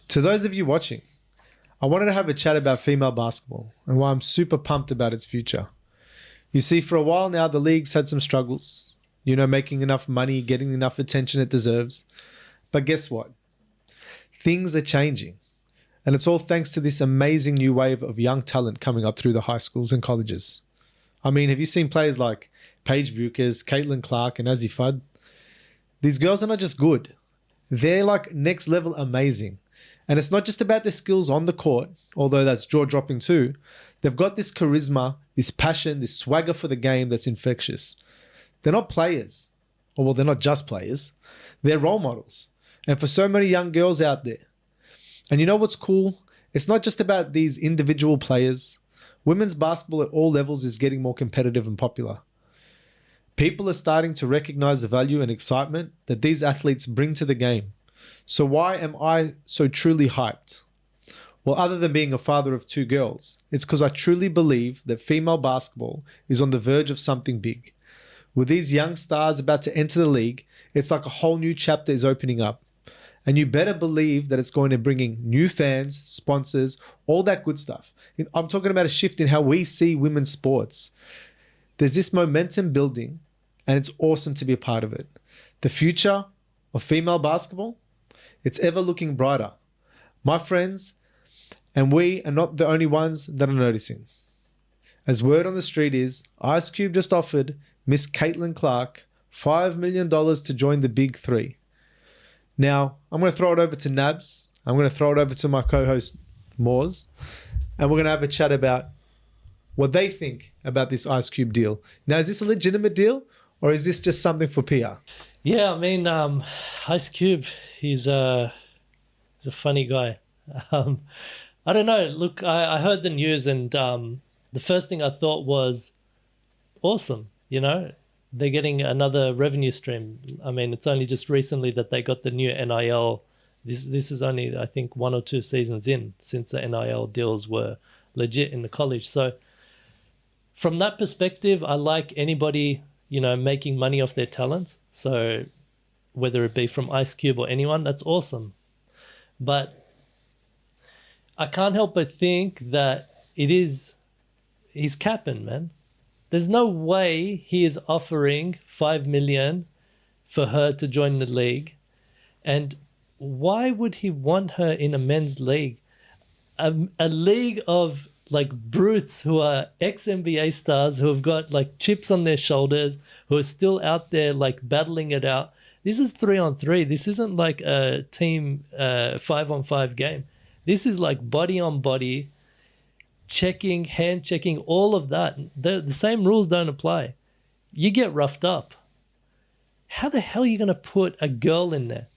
To those of you watching, I wanted to have a chat about female basketball and why I'm super pumped about its future. You see, for a while now, the league's had some struggles, making enough money, getting enough attention it deserves. But guess what? Things are changing. And it's all thanks to this amazing new wave of young talent coming up through the high schools and colleges. I mean, have you seen players like Paige Buchers, Caitlin Clark, and Azzi Fudd? These girls are not just good. They're like next level amazing. And it's not just about their skills on the court, although that's jaw-dropping too. They've got this charisma, this passion, this swagger for the game that's infectious. They're not players. Or well, they're not just players. They're role models. And for so many young girls out there. And you know what's cool? It's not just about these individual players. Women's basketball at all levels is getting more competitive and popular. People are starting to recognize the value and excitement that these athletes bring to the game. So why am I so truly hyped? Well, other than being a father of two girls, it's because I truly believe that female basketball is on the verge of something big. With these young stars about to enter the league, it's like a whole new chapter is opening up. And you better believe that it's going to bring in new fans, sponsors, all that good stuff. I'm talking about a shift in how we see women's sports. There's this momentum building, and it's awesome to be a part of it. The future of female basketball, it's ever looking brighter. My friends, and we are not the only ones that are noticing. As word on the street is, Ice Cube just offered Miss Caitlin Clark $5 million to join the Big Three. Now, I'm going to throw it over to Nabs. I'm going to throw it over to my co-host, Moors. And we're going to have a chat about what they think about this Ice Cube deal. Now, is this a legitimate deal or is this just something for PR? Yeah, I mean, Ice Cube, he's a funny guy. I don't know. Look, I heard the news and the first thing I thought was awesome, They're getting another revenue stream. I mean, it's only just recently that they got the new NIL. This is only, I think, 1 or 2 seasons in since the NIL deals were legit in the college. So from that perspective, I like anybody, making money off their talents. So whether it be from Ice Cube or anyone, that's awesome. But I can't help but think that he's capping, man. There's no way he is offering $5 million for her to join the league. And why would he want her in a men's league? A league of like brutes who are ex-NBA stars, who have got like chips on their shoulders, who are still out there like battling it out. This is 3-on-3. This isn't like a team 5-on-5 game. This is like body on body, checking, hand checking, all of that. The same rules don't apply. You get roughed up. How the hell are you going to put a girl in there?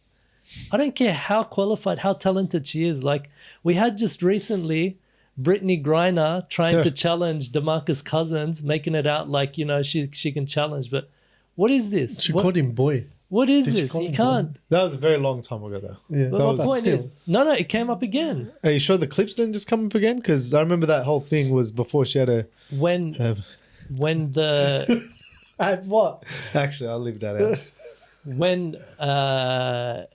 I don't care how qualified, how talented she is. Like we had just recently Brittany Griner trying to challenge DeMarcus Cousins, making it out like, she can challenge. But what is this? She called him boy. What is this? You can't. That was a very long time ago, though. Yeah. But my point is, no, it came up again. Are you sure the clips didn't just come up again? Because I remember that whole thing was before she had a... When the... What? Actually, I'll leave that out. When,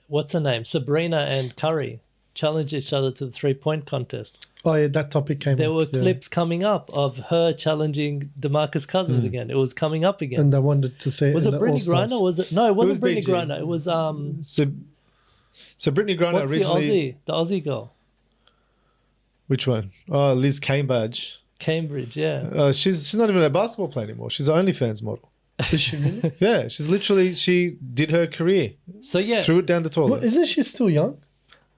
what's her name? Sabrina and Curry challenged each other to the 3-point contest. Oh, yeah, that topic came up. There were clips coming up of her challenging DeMarcus Cousins again. It was coming up again. And I wanted to say... Was it Brittany Griner? Was it? No, it wasn't Brittany BG. Griner. It was... So Brittany Griner what's originally... the Aussie girl? Which one? Oh, Liz Cambridge. Cambridge, yeah. She's not even a basketball player anymore. She's an OnlyFans model. Is she really? Yeah, she did her career. So, yeah. Threw it down the toilet. Well, isn't she still young?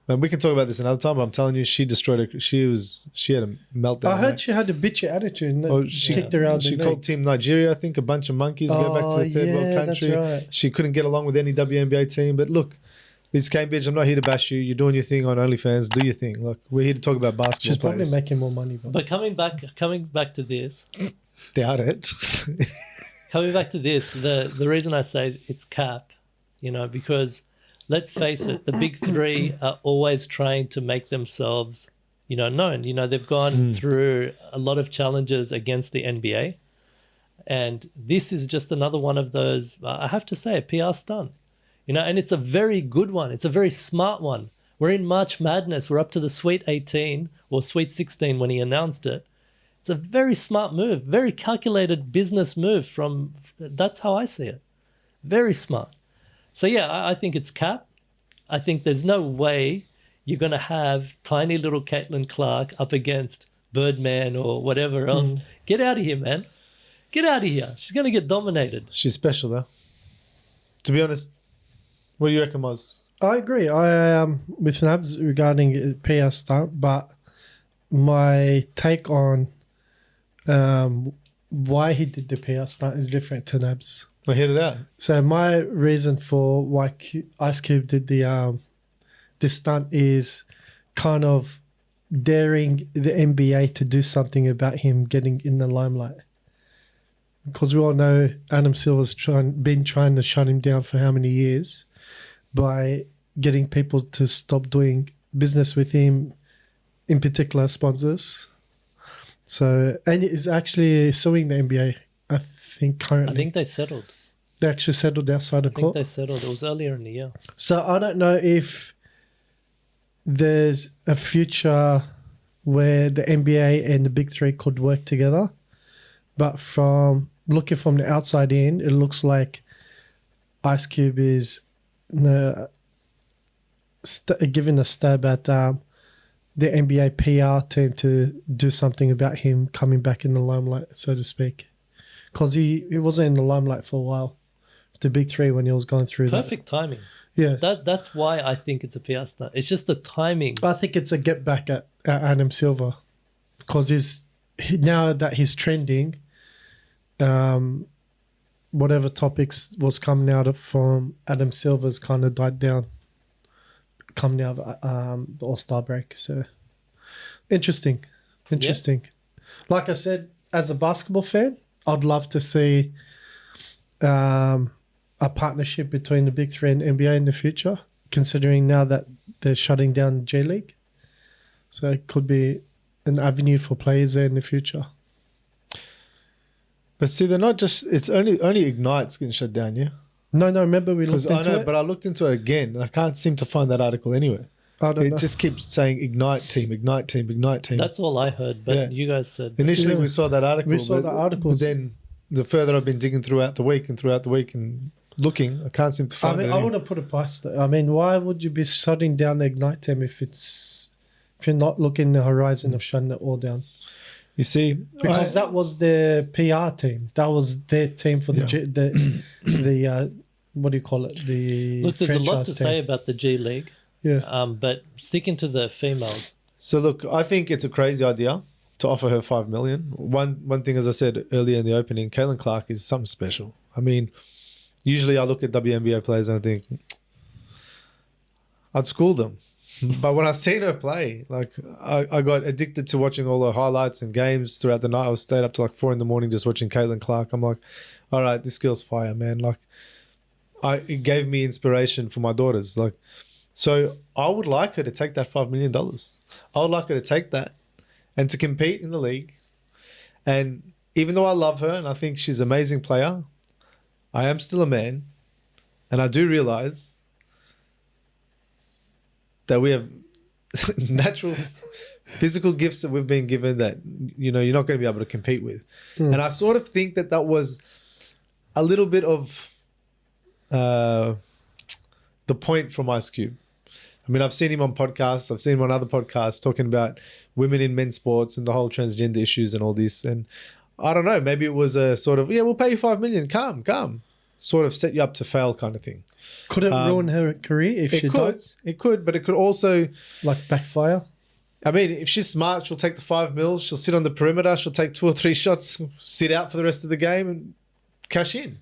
And we can talk about this another time, but I'm telling you, she destroyed her. She had a meltdown. I heard she had a bitchy attitude. And she kicked her out. She called Team Nigeria, I think, a bunch of monkeys, go back to the third world country. That's right. She couldn't get along with any WNBA team. But look, Liz Cambridge, I'm not here to bash you. You're doing your thing on OnlyFans. Do your thing. Look, we're here to talk about basketball She's probably players. making more money. But coming back to this... Doubt it. Coming back to this, the reason I say it's cap, because let's face it, the big three are always trying to make themselves, known. They've gone through a lot of challenges against the NBA. And this is just another one of those, I have to say, a PR stunt. And it's a very good one. It's a very smart one. We're in March Madness. We're up to the Sweet 18 or Sweet 16 when he announced it. It's a very smart move, very calculated business move that's how I see it. Very smart. So yeah, I think it's cap. I think there's no way you're going to have tiny little Caitlin Clark up against Birdman or whatever else. Get out of here, man. Get out of here. She's going to get dominated. She's special, though. To be honest, what do you reckon, Moz? I agree. I am with Nabs regarding PR stunt, but my take on why he did the PR stunt is different to Nabs. Well, hit it out. So my reason for why Ice Cube did this stunt is kind of daring the NBA to do something about him getting in the limelight. Because we all know Adam Silver's been trying to shut him down for how many years by getting people to stop doing business with him, in particular sponsors. So, and it's actually suing the NBA, I think, currently. I think they settled. They actually settled outside of I think court. they settled. It was earlier in the year. So I don't know if there's a future where the NBA and the Big Three could work together. But from looking from the outside in, it looks like Ice Cube is giving a stab at the NBA PR team to do something about him coming back in the limelight, so to speak. Because he wasn't in the limelight for a while. The Big Three when he was going through Perfect timing. Yeah. That's why I think it's a PR stunt. It's just the timing. I think it's a get back at Adam Silver. Because now that he's trending, whatever topics was coming out from Adam Silver's kind of died down coming out of the All-Star break. So interesting. Like I said, as a basketball fan, I'd love to see a partnership between the Big Three and NBA in the future, considering now that they're shutting down J League. So it could be an avenue for players there in the future. But see, they're not just... It's only Ignite's getting shut down, yeah? No, remember we looked into it? But I looked into it again, and I can't seem to find that article anywhere. It just keeps saying Ignite team. That's all I heard, but you guys said... Initially, we saw that article. We saw the articles. But then the further I've been digging throughout the week and looking, I can't seem to find it. I would have put it past it. I mean, why would you be shutting down the Ignite team if you're not looking the horizon of shutting it all down? You see, because that was their PR team. That was their team for the what do you call it? Look, there's a lot to say about the G League. Yeah. But sticking to the females. So look, I think it's a crazy idea to offer her $5 million. One thing, as I said earlier in the opening, Caitlin Clark is something special. I mean, usually I look at WNBA players and I think I'd school them. But when I seen her play, like I got addicted to watching all her highlights and games throughout the night. I was stayed up to like 4 a.m. just watching Caitlin Clark. I'm like, all right, this girl's fire, man. Like, it gave me inspiration for my daughters. Like, so I would like her to take that $5 million. I would like her to take that and to compete in the league. And even though I love her and I think she's an amazing player, I am still a man, and I do realize that we have natural physical gifts that we've been given that, you know, you're not going to be able to compete with. And I sort of think that was a little bit of the point from Ice Cube. I mean, I've seen him on podcasts. I've seen him on other podcasts talking about women in men's sports and the whole transgender issues and all this. And I don't know, maybe it was a sort of, yeah, we'll pay you $5 million. Come. Sort of set you up to fail kind of thing. Could it ruin her career if she does? It could, but it could also... Like backfire? I mean, if she's smart, she'll take the $5 million. She'll sit on the perimeter. She'll take 2 or 3 shots, sit out for the rest of the game and cash in.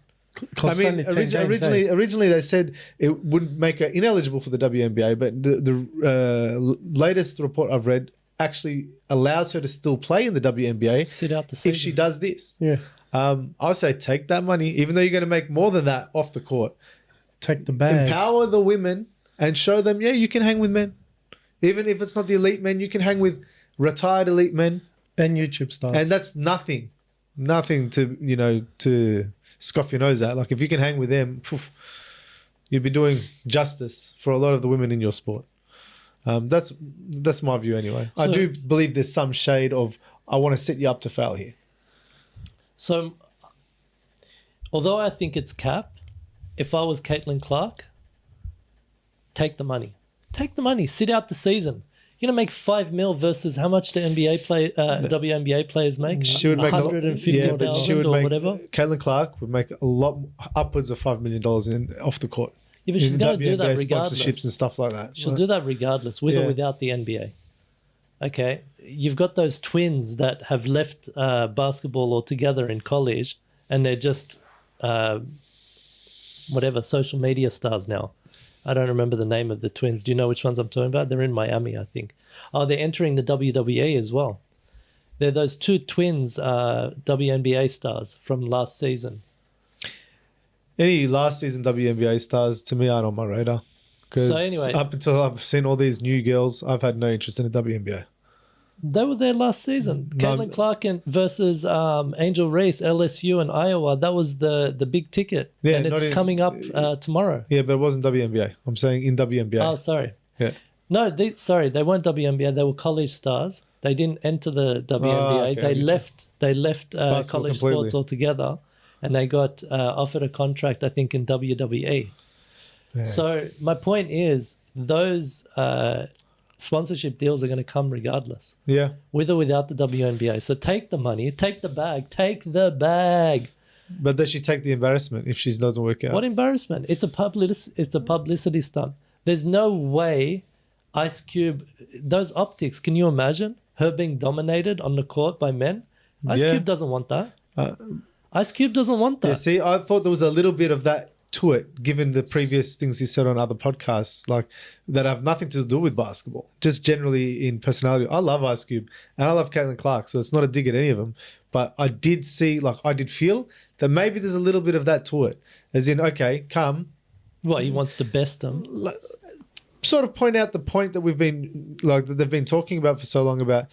I mean, originally they said it would make her ineligible for the WNBA, but the latest report I've read actually allows her to still play in the WNBA sit out the season. if she does this. Yeah. I say take that money, even though you're going to make more than that off the court. Take the bag. Empower the women and show them, yeah, you can hang with men. Even if it's not the elite men, you can hang with retired elite men. And YouTube stars. And that's nothing to, you know, to scoff your nose at. Like, if you can hang with them, you'd be doing justice for a lot of the women in your sport. That's my view anyway. I So- do believe there's some shade of I want to set you up to fail here. So, although I think it's cap, if I was Caitlin Clark, take the money. Take the money. Sit out the season. You're gonna make $5 million versus how much the WNBA players make? She would make $150,000 or whatever. Caitlin Clark would make a lot upwards of $5 million off the court. Yeah, but she's In gonna do that WNBA regardless. sponsorships and stuff like that. She'll do that regardless, with Yeah. or without the NBA. Okay, you've got those twins that have left basketball altogether in college, and they're just whatever social media stars now. I don't remember the name of the twins. Do you know which ones I'm talking about? They're in Miami, I think. Oh, they're entering the WWE as well. They're those two twins, WNBA stars from last season. Any last season WNBA stars to me aren't on my radar. Because So anyway- up until I've seen all these new girls, I've had no interest in the WNBA. They were there last season. No, Caitlin Clark versus Angel Reese, LSU and Iowa. That was the big ticket. Yeah, and not it's in- coming up tomorrow. Yeah, but it wasn't WNBA. I'm saying in WNBA. Oh, sorry. Yeah. No, they weren't WNBA. They were college stars. They didn't enter the WNBA. okay, They I get left. They left Basketball college completely. sports altogether, and they got offered a contract, I think, in WWE. Yeah. So my point is, those sponsorship deals are going to come regardless, Yeah. with or without the WNBA. So take the money, take the bag, take the bag. But does she take the embarrassment if she doesn't work out? What embarrassment? It's a publicity stunt. There's no way Ice Cube, those optics, can you imagine her being dominated on the court by men? Ice Yeah. Cube doesn't want that. Ice Cube doesn't want that. Yeah, see, I thought there was a little bit of that to it, given the previous things he said on other podcasts, like that have nothing to do with basketball, just generally in personality. I love Ice Cube and I love Caitlin Clark, so it's not a dig at any of them. But I did feel that maybe there's a little bit of that to it, as in, okay, come, What, he wants to best them? sort of point out the point that that they've been talking about for so long about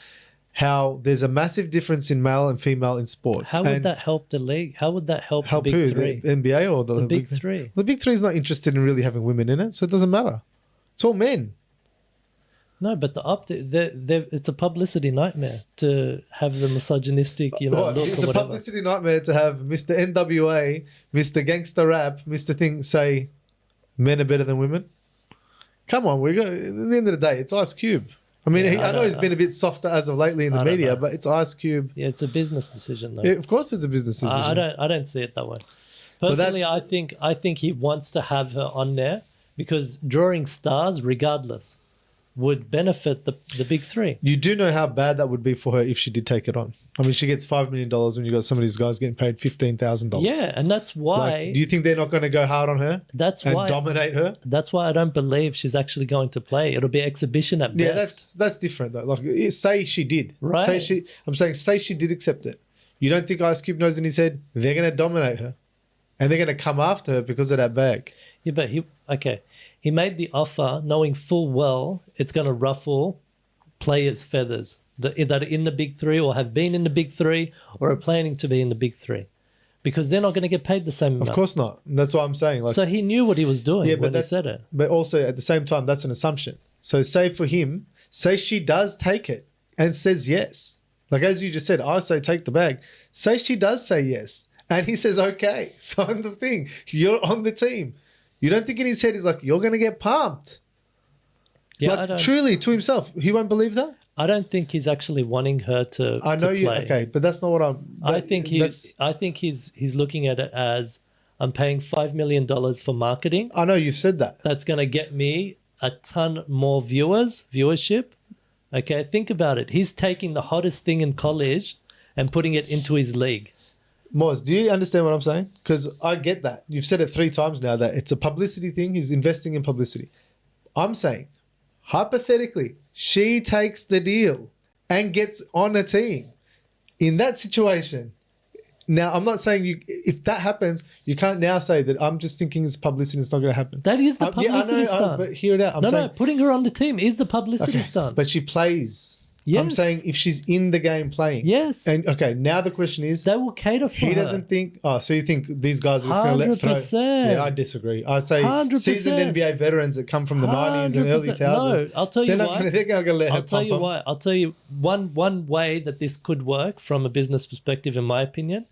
how there's a massive difference in male and female in sports. How would And that help the league? How would that help help the who? Big Three? The NBA or The Big Three. The Big Three is not interested in really having women in it, so it doesn't matter. It's all men. No, but it's a publicity nightmare to have the misogynistic, look It's or a whatever. publicity nightmare to have Mr. NWA, Mr. Gangster Rap, Mr. Thing say men are better than women. Come on, at the end of the day, it's Ice Cube. I mean, Yeah, I know he's been a bit softer as of lately in the I don't media, know. but it's Ice Cube. Yeah, it's a business decision, though. Yeah, of course, it's a business decision. I don't see it that way. But Personally, I think he wants to have her on there because drawing stars, regardless, would benefit the Big Three. You do know how bad that would be for her if she did take it on. I mean, she gets $5 million when you got some of these guys getting paid $15,000. Yeah, and that's why. Do you think they're not going to go hard on her that's and why. dominate her? That's why I don't believe she's actually going to play. It'll be exhibition at Yeah, best. that's different though. Like, say she did, Right. Say she did accept it. You don't think Ice Cube knows in his head they're going to dominate her, and they're going to come after her because of that bag? Yeah, but he made the offer knowing full well it's going to ruffle players' feathers that are in the Big Three or have been in the Big Three or are planning to be in the Big Three, because they're not going to get paid the same amount. Of course not. And that's what I'm saying. Like, So he knew what he was doing yeah, but when he that's said it. But also at the same time, that's an assumption. So say for him, say she does take it and says yes. Like as you just said, I say take the bag. Say she does say yes, and he says okay. Sign the thing. You're on the team. You don't think in his head he's like, you're going to get pumped. Yeah, Like truly to himself, he won't believe that. I don't think he's actually wanting her to. I know to you. play. Okay, but that's not what I'm. I think he's looking at it as I'm paying $5 million for marketing. I know you've said that. That's going to get me a ton more viewership. Okay, think about it. He's taking the hottest thing in college and putting it into his league. Moz, do you understand what I'm saying? Because I get that. You've said it 3 times now that it's a publicity thing. He's investing in publicity. I'm saying, hypothetically, she takes the deal and gets on a team. In that situation, now I'm not saying if that happens, you can't now say that I'm just thinking it's publicity, it's not going to happen. That is the publicity stunt. But hear it out. I'm No, saying, putting her on the team is the publicity stunt. but she plays Yes. I'm saying if she's in the game playing. Yes. And okay, now the question is, They will cater for he her. doesn't think. Oh, so you think these guys are just going to let throw? 100%. Yeah, I disagree. I say 100%. seasoned NBA veterans that come from the 90s and early 100%. 2000s. No, I'll tell you why. They're not going to let her I'll tell pump you them. why. I'll tell you one way that this could work from a business perspective, in my opinion,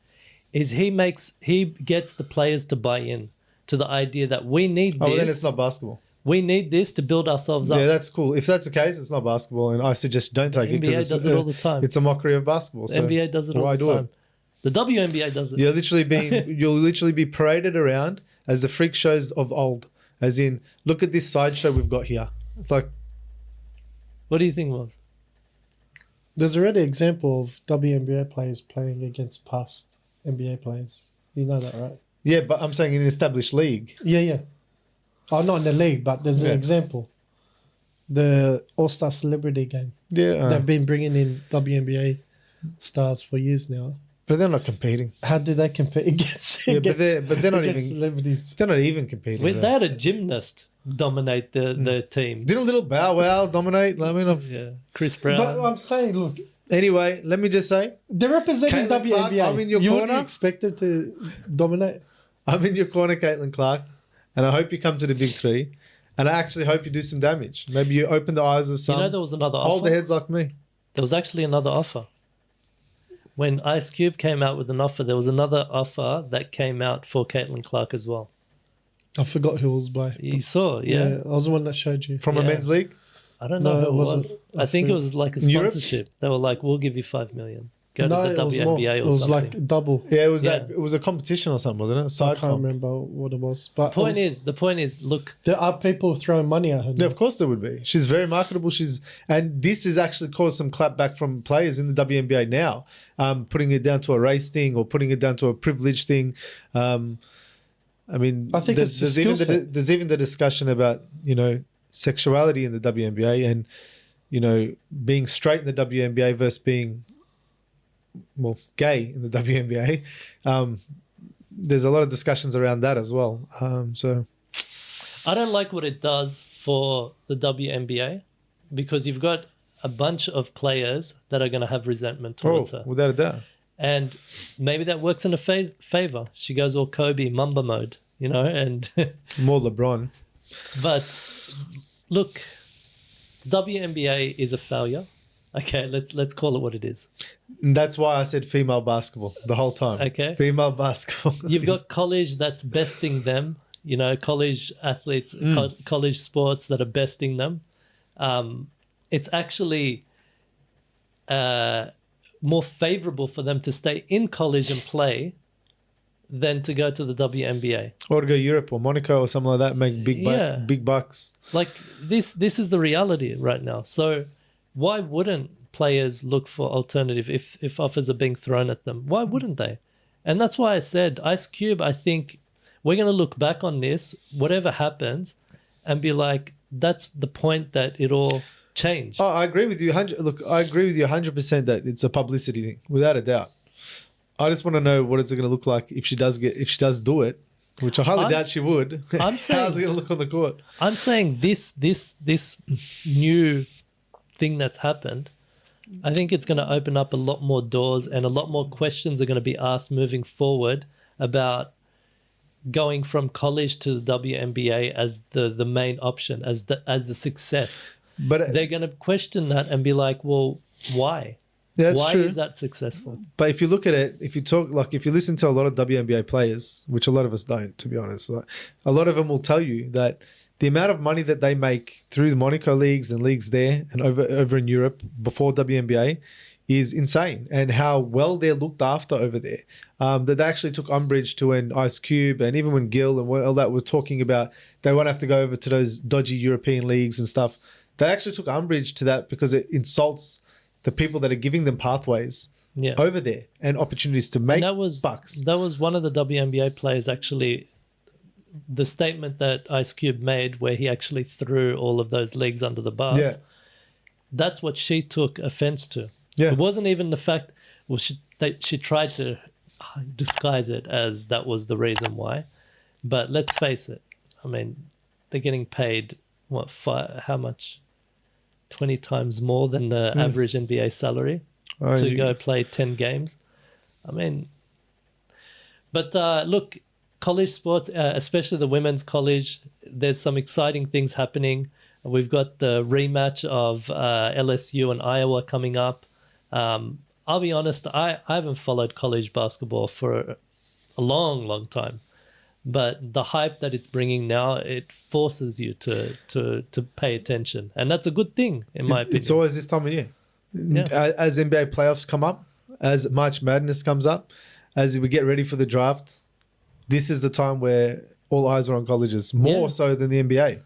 is he gets the players to buy in to the idea that we need Oh, this. well, then it's not basketball. We need this to build ourselves up. Yeah, that's cool. If that's the case, it's not basketball, and I suggest don't take it NBA because does it all the time. It's a mockery of basketball. The So NBA does it all why the do time. The WNBA does it. You'll literally be paraded around as the freak shows of old. As in, look at this sideshow we've got here. It's like, What do you think, was? There's already an example of WNBA players playing against past NBA players. You know that, right? yeah, but I'm saying in an established league. Yeah. Oh, not in the league, but there's an example. The All-Star Celebrity Game. Yeah, They've been bringing in WNBA stars for years now. but they're not competing. How do they compete against? Yeah, but they're not against even. celebrities. They're not even competing. They had a gymnast dominate the team. Didn't little Bow Wow dominate? I mean, Yeah, Chris Brown. But I'm saying, look, anyway, let me just say, they're representing Caitlin Clark, WNBA. I'm in your you corner. wouldn't expect them to dominate. I'm in your corner, Caitlin Clark, and I hope you come to the big three. And I actually hope you do some damage. Maybe you open the eyes of some there was another older offer. heads like me. There was actually another offer. When Ice Cube came out with an offer, there was another offer that came out for Caitlin Clark as well. I forgot who it was by. You saw, yeah. I was the one that showed you. From a Yeah. men's league? I don't know No, who it it wasn't. was. I think it was like a In Europe? sponsorship. They were like, "We'll give you $5 million. Go No, to it the was WNBA more. or It was something." like double. Yeah, it was Yeah. it was a competition or something, wasn't it? A I side can't comp. remember what it was. But The point is, look, there are people throwing money at her. Yeah, now. of course there would be. She's very marketable. And this has actually caused some clapback from players in the WNBA now, putting it down to a race thing or putting it down to a privilege thing. I mean, I think it's a skill set. there's even the discussion about sexuality in the WNBA and being straight in the WNBA versus being gay in the WNBA. There's a lot of discussions around that as well. So I don't like what it does for the WNBA because you've got a bunch of players that are going to have resentment towards her. without a doubt. And maybe that works in her favor. She goes all Kobe Mamba mode, and More LeBron. but look, the WNBA is a failure. Okay, let's call it what it is. And that's why I said female basketball the whole time. Okay. Female basketball. You've got college that's besting them, college athletes, college sports that are besting them. It's actually more favorable for them to stay in college and play than to go to the WNBA. Or to go Europe or Monaco or something like that, make big bucks. Like this is the reality right now. So why wouldn't players look for alternative if offers are being thrown at them? Why wouldn't they? And that's why I said Ice Cube, I think we're going to look back on this, whatever happens, and be like, that's the point that it all changed. Oh, I agree with you. I agree with you 100% that it's a publicity thing, without a doubt. I just want to know what is it going to look like if she does do it, which I highly doubt she would. I'm saying, how's it going to look on the court? I'm saying this new thing that's happened, I think it's going to open up a lot more doors and a lot more questions are going to be asked moving forward about going from college to the WNBA as the main option, as the success. But They're going to question that and be like, well, why? yeah, that's Why true. is that successful? But if you look at it, if you listen to a lot of WNBA players, which a lot of us don't, to be honest, a lot of them will tell you that the amount of money that they make through the Monaco leagues and leagues there and over in Europe before WNBA is insane, and how well they're looked after over there. That they actually took umbrage to when Ice Cube and even when Gil and all that was talking about they won't have to go over to those dodgy European leagues and stuff. They actually took umbrage to that because it insults the people that are giving them pathways over there and opportunities to make bucks. That was one of the WNBA players actually, the statement that Ice Cube made where he actually threw all of those leagues under the bus. Yeah. That's what she took offense to. Yeah. It wasn't even the fact, well, she tried to disguise it as that was the reason why. But let's face it. I mean, they're getting paid, how much? 20 times more than the average NBA salary Oh, to go play 10 games. I mean, but look, college sports, especially the women's college, there's some exciting things happening. We've got the rematch of LSU and Iowa coming up. I'll be honest, I haven't followed college basketball for a long, long time. But the hype that it's bringing now, it forces you to pay attention. And that's a good thing, in my opinion. It's always this time of year. Yeah. As NBA playoffs come up, as March Madness comes up, as we get ready for the draft, this is the time where all eyes are on colleges, more so than the NBA.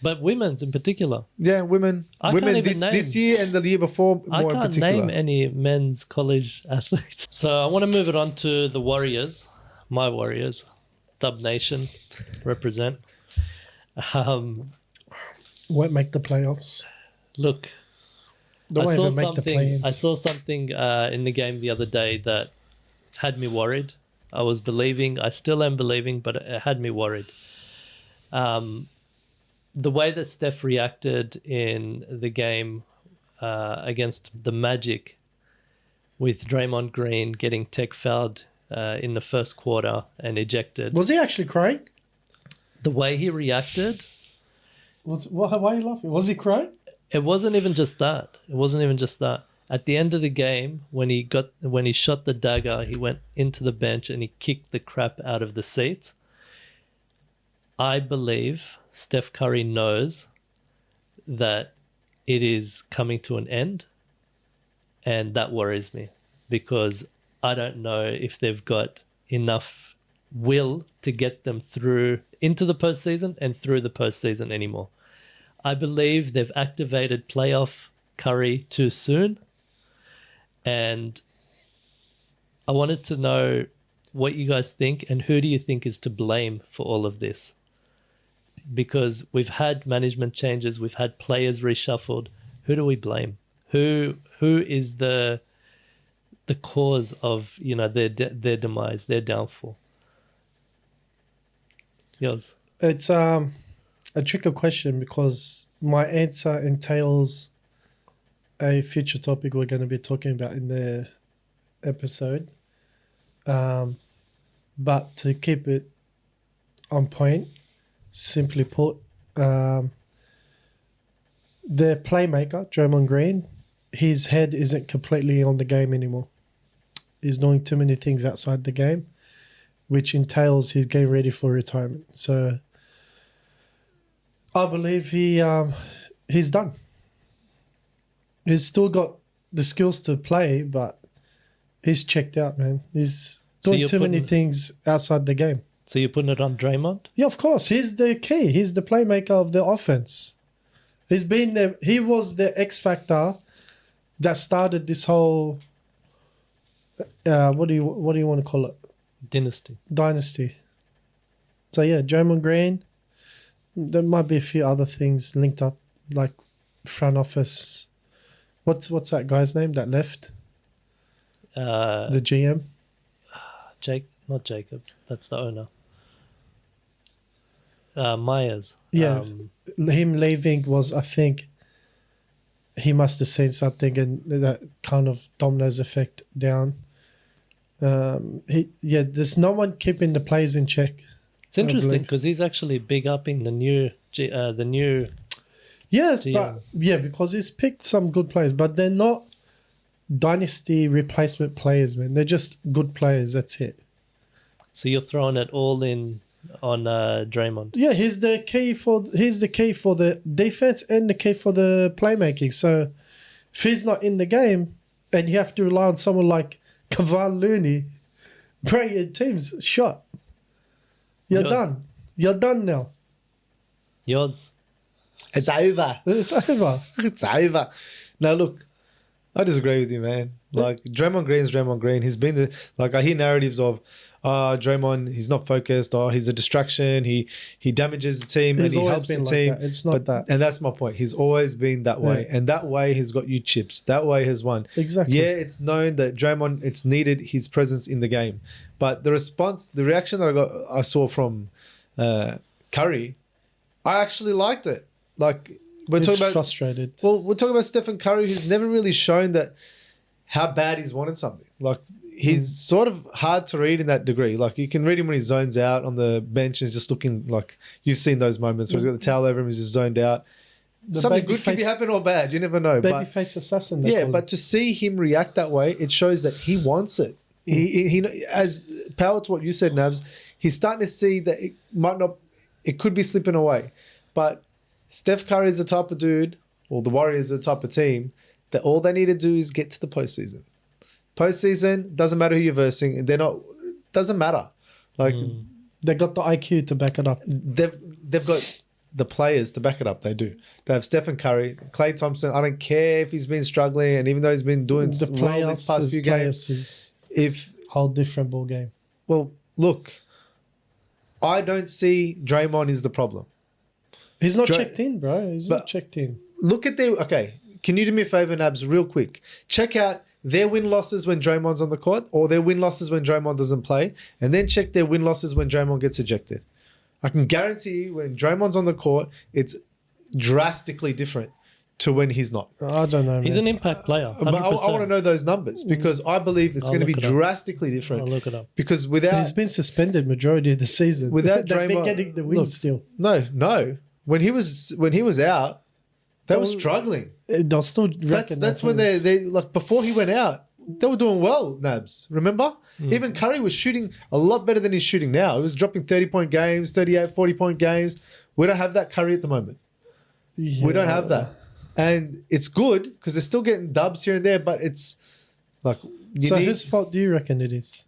But women's in particular. Yeah, women can't even this year and the year before I more in can't particular. name any men's college athletes. So I want to move it on to the Warriors, my Warriors, Dub Nation, represent. Won't make the playoffs. Look, Don't I saw even make the something. play-ins. I saw something in the game the other day that had me worried. I was believing. I still am believing, but it had me worried. The way that Steph reacted in the game against the Magic, with Draymond Green getting tech fouled in the first quarter and ejected. Was he actually crying? The way he reacted, Why are you laughing? Was he crying? it wasn't even just that. It wasn't even just that. At the end of the game, when he shot the dagger, he went into the bench and he kicked the crap out of the seats. I believe Steph Curry knows that it is coming to an end, and that worries me because I don't know if they've got enough will to get them through into the postseason and through the postseason anymore. I believe they've activated playoff Curry too soon, and I wanted to know what you guys think and who do you think is to blame for all of this? Because we've had management changes, we've had players reshuffled. Who do we blame? Who is the cause of their demise, their downfall? Yours. It's a tricky question because my answer entails a future topic we're going to be talking about in the episode. But to keep it on point, simply put, the playmaker, Draymond Green, his head isn't completely on the game anymore. He's doing too many things outside the game, which entails he's getting ready for retirement. So I believe he's done. He's still got the skills to play, but he's checked out, man. He's doing too many things outside the game. So you're putting it on Draymond? Yeah, of course. He's the key. He's the playmaker of the offense. He's been there. He was the X factor that started this whole what do you want to call it? Dynasty. So yeah, Draymond Green. There might be a few other things linked up, like front office. What's that guy's name that left? The GM. Not Jacob. That's the owner. Myers. Yeah, him leaving was, I think, he must have seen something, and that kind of dominoes effect down. There's no one keeping the players in check. It's interesting because he's actually big upping the new. Yes, GM. but because he's picked some good players, but they're not dynasty replacement players, man. They're just good players. That's it. So you're throwing it all in on Draymond. Yeah, he's the key for the defense and the key for the playmaking. So if he's not in the game and you have to rely on someone like Kevon Looney, bro, your team's shot. You're done. You're done now. Yours. It's over. It's over. It's over. Now look, I disagree with you, man. Like Draymond Green's Draymond Green. He's been I hear narratives of Draymond, he's not focused, or he's a distraction, he damages the team and he helps the team. It's not that. And that's my point. He's always been that way. And that way he's got you chips. That way has won. Exactly. Yeah, it's known that Draymond, it's needed his presence in the game. But the reaction that I saw from Curry, I actually liked it. Like, we're He's talking about frustrated. Well, we're talking about Stephen Curry, who's never really shown that how bad he's wanted something. Like he's sort of hard to read in that degree. Like you can read him when he zones out on the bench and is just looking like you've seen those moments where he's got the towel over him, he's just zoned out. Something good could be happening or bad. You never know. Babyface assassin. Yeah, but to see him react that way, it shows that he wants it. He as power to what you said, Nabs. He's starting to see that it might not, it could be slipping away. But Steph Curry is the type of dude, or the Warriors are the type of team that all they need to do is get to the postseason. Postseason doesn't matter who you're versing. Doesn't matter. Like they got the IQ to back it up. They've got the players to back it up. They do. They have Stephen Curry, Klay Thompson. I don't care if he's been struggling, and even though he's been doing The well these past few games, is if whole different ball game. well, look, I don't see Draymond is the problem. He's not checked in, bro. He's not checked in. Look at okay. Can you do me a favor, Nabs, real quick? Check out their win-losses when Draymond's on the court, or their win-losses when Draymond doesn't play, and then check their win-losses when Draymond gets ejected. I can guarantee you when Draymond's on the court, it's drastically different to when he's not. I don't know, man. He's an impact player. 100%. But I want to know those numbers because I believe it's going to be drastically different. I'll look it up. Because without... And he's been suspended majority of the season. Without They've been Draymond... getting the wins still. No. When he was out, they were struggling. They'll still reckon That's when they like before he went out, they were doing well, Nabs. Remember? Even Curry was shooting a lot better than he's shooting now. He was dropping 30-point games, 38, 40-point games. We don't have that Curry at the moment. Yeah. We don't have that. And it's good because they're still getting dubs here and there, but it's like... whose fault do you reckon it is?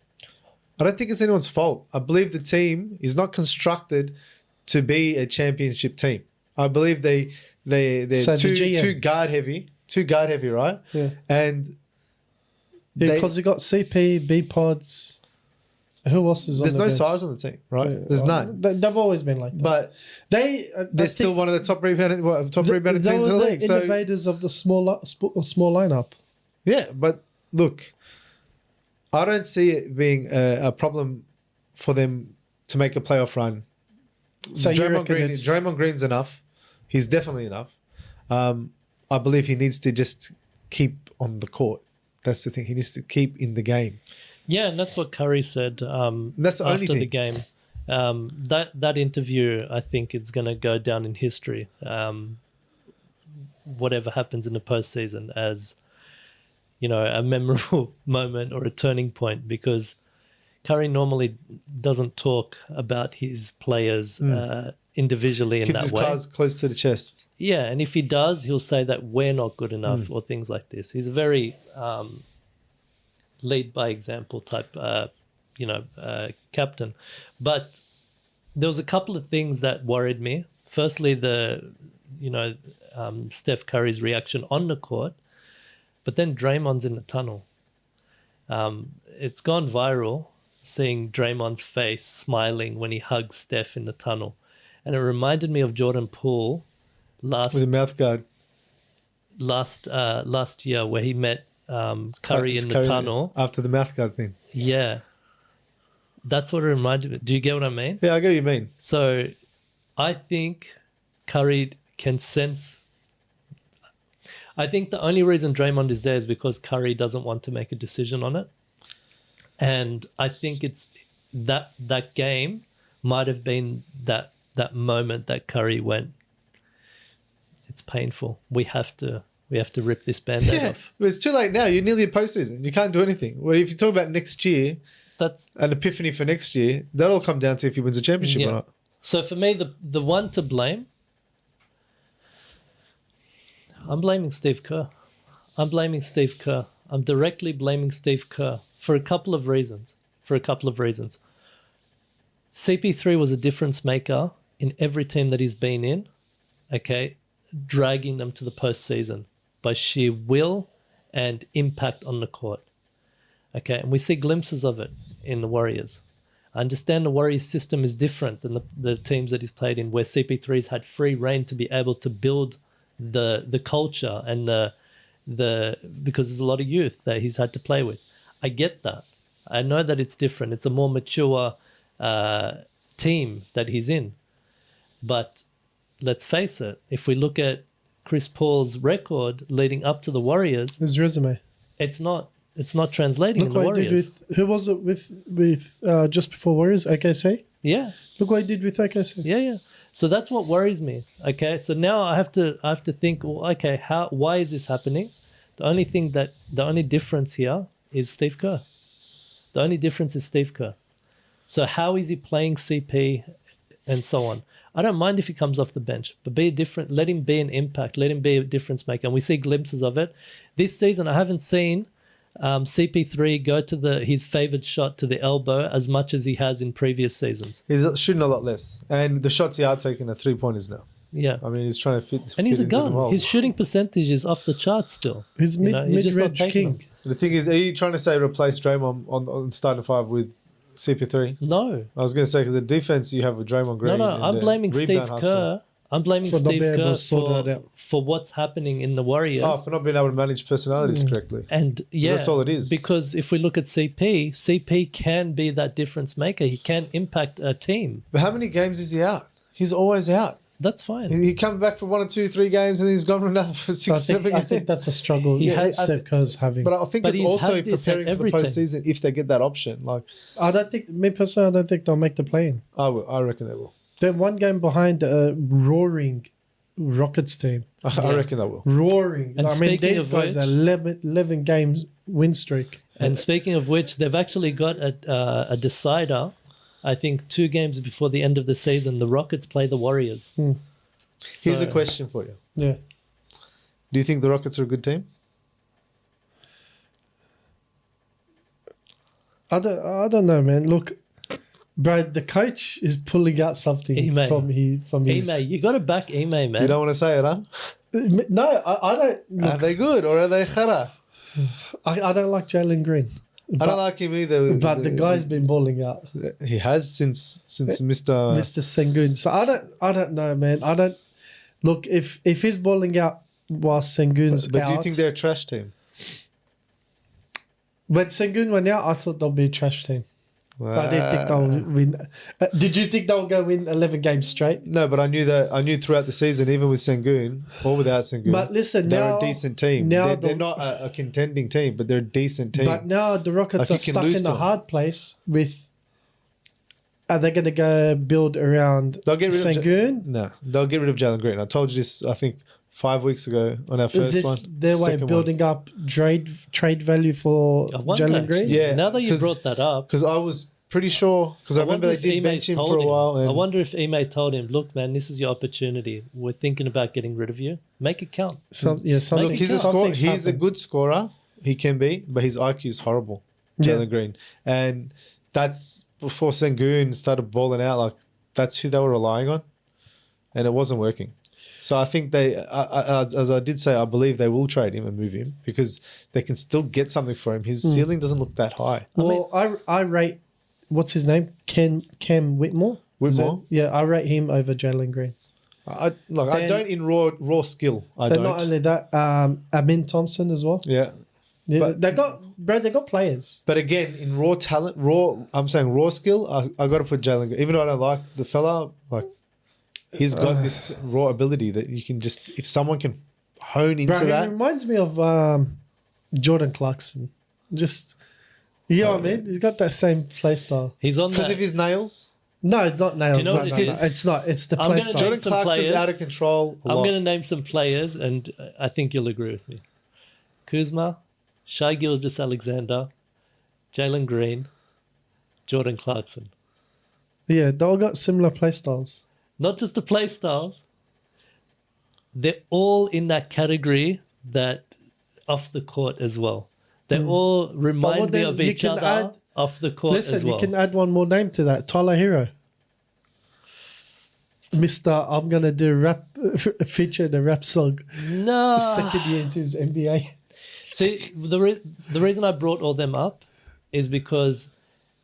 I don't think it's anyone's fault. I believe the team is not constructed to be a championship team. I believe they're too guard heavy, right? Yeah. And because you got CP, B pods. Who else is on there's the no bench? size on the team, right? Yeah. There's none. They've always been like that. But they're still one of the top rebounding teams in the league. The innovators of the small lineup. Yeah, but look, I don't see it being a problem for them to make a playoff run. So Draymond Green's enough. He's definitely enough. I believe he needs to just keep on the court. That's the thing. He needs to keep in the game. Yeah, and that's what Curry said that's the only after the thing. game. That interview, I think, is going to go down in history. Whatever happens in the postseason as, a memorable moment or a turning point, because Curry normally doesn't talk about his players individually in that way. Keeps his cards close to the chest. Yeah, and if he does, he'll say that we're not good enough or things like this. He's a very lead by example type, captain. But there was a couple of things that worried me. Firstly, Steph Curry's reaction on the court, but then Draymond's in the tunnel. It's gone viral, seeing Draymond's face smiling when he hugs Steph in the tunnel. And it reminded me of Jordan Poole with a mouth guard last year, where he met Curry in the tunnel after the mouth guard thing. Yeah, that's what it reminded me. Do you get what I mean? Yeah, I get what you mean. So I think Curry can sense. I think the only reason Draymond is there is because Curry doesn't want to make a decision on it. And I think it's that game might have been that moment that Curry went, it's painful. We have to rip this Band-Aid off. But it's too late now. You're nearly a postseason. You can't do anything. Well, if you talk about next year, that's an epiphany for next year, that'll come down to if he wins a championship or not. So for me, the one to blame, I'm blaming Steve Kerr. I'm directly blaming Steve Kerr for a couple of reasons. CP3 was a difference maker in every team that he's been in, okay, dragging them to the postseason by sheer will and impact on the court. Okay, and we see glimpses of it in the Warriors. I understand the Warriors system is different than the teams that he's played in, where CP3's had free reign to be able to build the culture and because there's a lot of youth that he's had to play with. I get that. I know that it's different. It's a more mature team that he's in. But let's face it, if we look at Chris Paul's record leading up to the Warriors, His resume. it's not translating Look in the what he did Warriors. with who was it with just before Warriors? OKC. Yeah. Look what he did with OKC. Yeah. So that's what worries me. Okay. So now I have to think, well, okay, why is this happening? The only difference here is Steve Kerr. The only difference is Steve Kerr. So how is he playing CP and so on? I don't mind if he comes off the bench, but let him be an impact, let him be a difference maker. And we see glimpses of it. This season, I haven't seen CP3 go to his favored shot to the elbow as much as he has in previous seasons. He's shooting a lot less. And the shots he are taking are 3-pointers now. Yeah. I mean, he's trying to fit. And he's a fit into the gun. mold. His shooting percentage is off the charts still. He's He's just not mid-range taking king. them. The thing is, are you trying to say replace Draymond on starting five with CP3? No. I was going to say, because the defense you have with Draymond Green. No, and I'm the blaming Steve rebound hustle. Kerr. I'm blaming For not Steve being able Kerr to sort that out. for what's happening in the Warriors. Oh, for not being able to manage personalities correctly. And yeah, that's all it is. Because if we look at CP can be that difference maker. He can impact a team. But how many games is he out? He's always out. That's fine. He comes back for 1 or 2, 3 games, and he's gone for another for 6, 7 I games. think that's a struggle. He has- Steph Curry's having. But I think But it's he's also had this at preparing for the every team. postseason if they get that option. Like, I don't think, me personally, I don't think they'll make the play-in. I reckon they will. They're one game behind a roaring Rockets team. I reckon they will. Roaring. And I mean, speaking these of guys which- are 11 games win streak. And speaking of which, they've actually got a decider. I think 2 games before the end of the season, the Rockets play the Warriors. Here's a question for you. Yeah. Do you think the Rockets are a good team? I don't know, man. Look, bro, the coach is pulling out something Ime. from his. Ime, you got to back Ime, man. You don't want to say it, huh? No, I don't. Are Look, they good or are they khara? I don't like Jalen Green. I don't like him either. But the guy's been balling out, He has since Mr. Mr. Sengun. So I don't know, man. I don't look if he's balling out while Sengun's But out. do you think they're a trash team? When Sengun went out, I thought they'll be a trash team. I didn't think they'll win. Did you think they'll go win 11 games straight? No, but I knew throughout the season, even with Sengun or without Sengun, But listen, they're now a decent team. now They're not a contending team, but they're a decent team. But now the Rockets Like, you are can stuck lose in to a them. hard place with. Are they going to go build around They'll get rid of Sengun? No, they'll get rid of Jalen Green. I told you this, I think, 5 weeks ago on our Is first this one. their way Second of one. building up trade value for I wonder, Jalen Green? actually. Yeah, Now that you 'cause- brought that up, Because I was pretty sure, because I remember they if did Ime bench him told for a while. I And wonder if Ime told him, "Look, man, this is your opportunity. We're thinking about getting rid of you. Make it count." Something look, he's a something's he's a happened. good scorer. He can be, but his IQ is horrible. Yeah. Jalen Green, and that's before Sengun started balling out. Like that's who they were relying on, and it wasn't working. So I think as I did say, I believe they will trade him and move him because they can still get something for him. His ceiling doesn't look that high. Well, I rate what's his name? Cam Whitmore. Is Whitmore? it? Yeah, I rate him over Jalen Green. I And- don't in raw skill. I But don't. not only that, Amin Thompson as well. Yeah. Yeah, But- they got players. But again, in raw talent, I'm saying raw skill, I got to put Jalen Green. Even though I don't like the fella, like he's got this raw ability that you can just, if someone can hone into Bro, he that. reminds me of Jordan Clarkson. Just, you know what I mean? He's got that same play style. He's on Because that. of his nails. No, it's not nails. Do you know no, what no, it no. is? It's not. It's the I'm play gonna style. Jordan some Clarkson's players. out of control a I'm lot. going to name some players, and I think you'll agree with me. Kuzma, Shai Gilgeous-Alexander, Jalen Green, Jordan Clarkson. Yeah, they all got similar play styles. Not just the play styles. They're all in that category that off the court as well. They all remind me then of you each can other add- off the court Listen, as well. you can add one more name to that. Tyler Hero. Mr. I'm going to do rap feature in a rap song. No. Second year into his NBA. See, the reason I brought all them up is because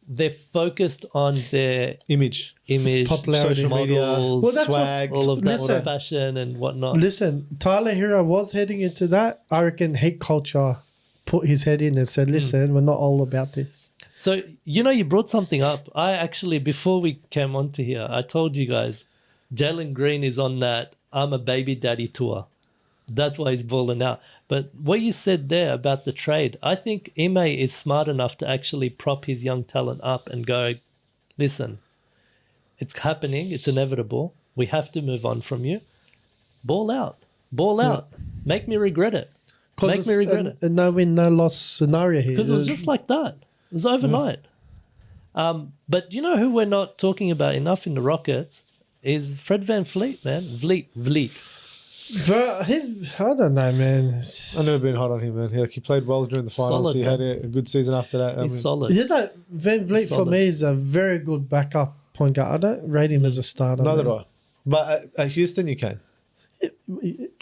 they're focused on their Image. image, Popularity. Social media, models, Well, that's what- swag. all of that Listen. fashion and whatnot. Listen, Tyler Hero was heading into that. I reckon hate culture put his head in and said, listen, we're not all about this. So, you brought something up. I actually, before we came onto here, I told you guys, Jalen Green is on that I'm a baby daddy tour. That's why he's balling out. But what you said there about the trade, I think Ime is smart enough to actually prop his young talent up and go, listen, it's happening. It's inevitable. We have to move on from you. Ball out. Ball out. Make me regret it. Make me regret it. A no win, no loss scenario here. Because it was just like that. It was overnight. But you know who we're not talking about enough in the Rockets is Fred VanVleet, man. Vliet. But I don't know, man. I've never been hot on him, man. He played well during the finals. Solid, he man. had a good season after that. He's solid. You know, Van Vliet for me is a very good backup point guard. I don't rate him as a starter. Neither do I. But at Houston, you can.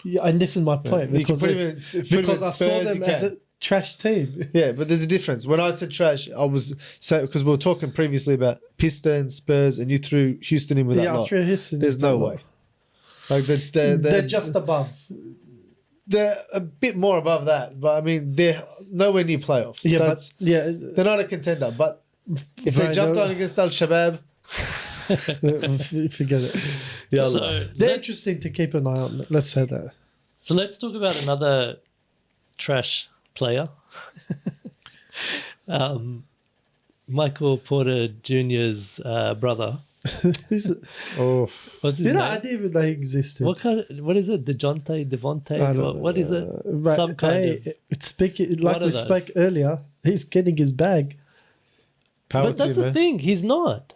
Yeah, and this is my point. You can Because, put him in, because I saw them as a trash team. Yeah, but there's a difference. When I said trash, I was because we were talking previously about Pistons, Spurs, and you threw Houston in with that Yeah, I lot. threw Houston. There's no way. Like They're just above. They're a bit more above that, but I mean they're nowhere near playoffs. Yeah, That's, but yeah, they're not a contender. But if they Right, jumped no. on against Al Shabab, forget it. yeah, So They're interesting to keep an eye on. Let's say that. So let's talk about another trash player. Michael Porter Jr.'s brother. oh, What's his You know, name? I didn't even know he existed. What is it? I Devontae? don't What is it? Right, Some kind hey, speaking One like of we those. spoke earlier, he's getting his bag. power But to that's you, the man. thing. He's not.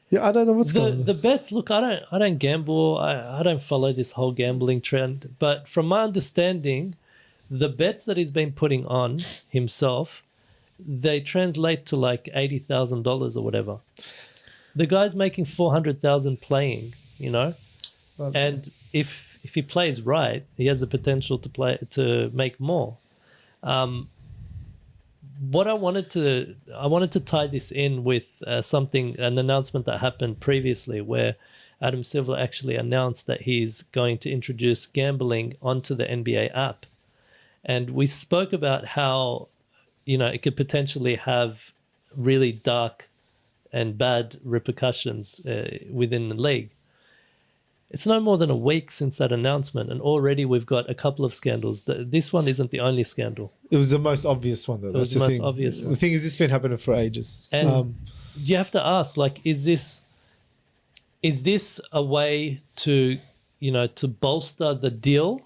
Yeah, I don't know what's going on. The bets. Look, I don't gamble. I don't follow this whole gambling trend. But from my understanding, the bets that he's been putting on himself, they translate to like $80,000 or whatever. The guy's making $400,000 playing, you know, and if he plays right, he has the potential to make more. What I wanted to tie this in with an announcement that happened previously, where Adam Silver actually announced that he's going to introduce gambling onto the NBA app, and we spoke about how, you know, it could potentially have really dark and bad repercussions within the league. It's no more than a week since that announcement, and already we've got a couple of scandals. This one isn't the only scandal. It was the most obvious one, though. was That's the the most thing. obvious one. The thing is, it's been happening for ages. And you have to ask, like, is this a way to, you know, to bolster the deal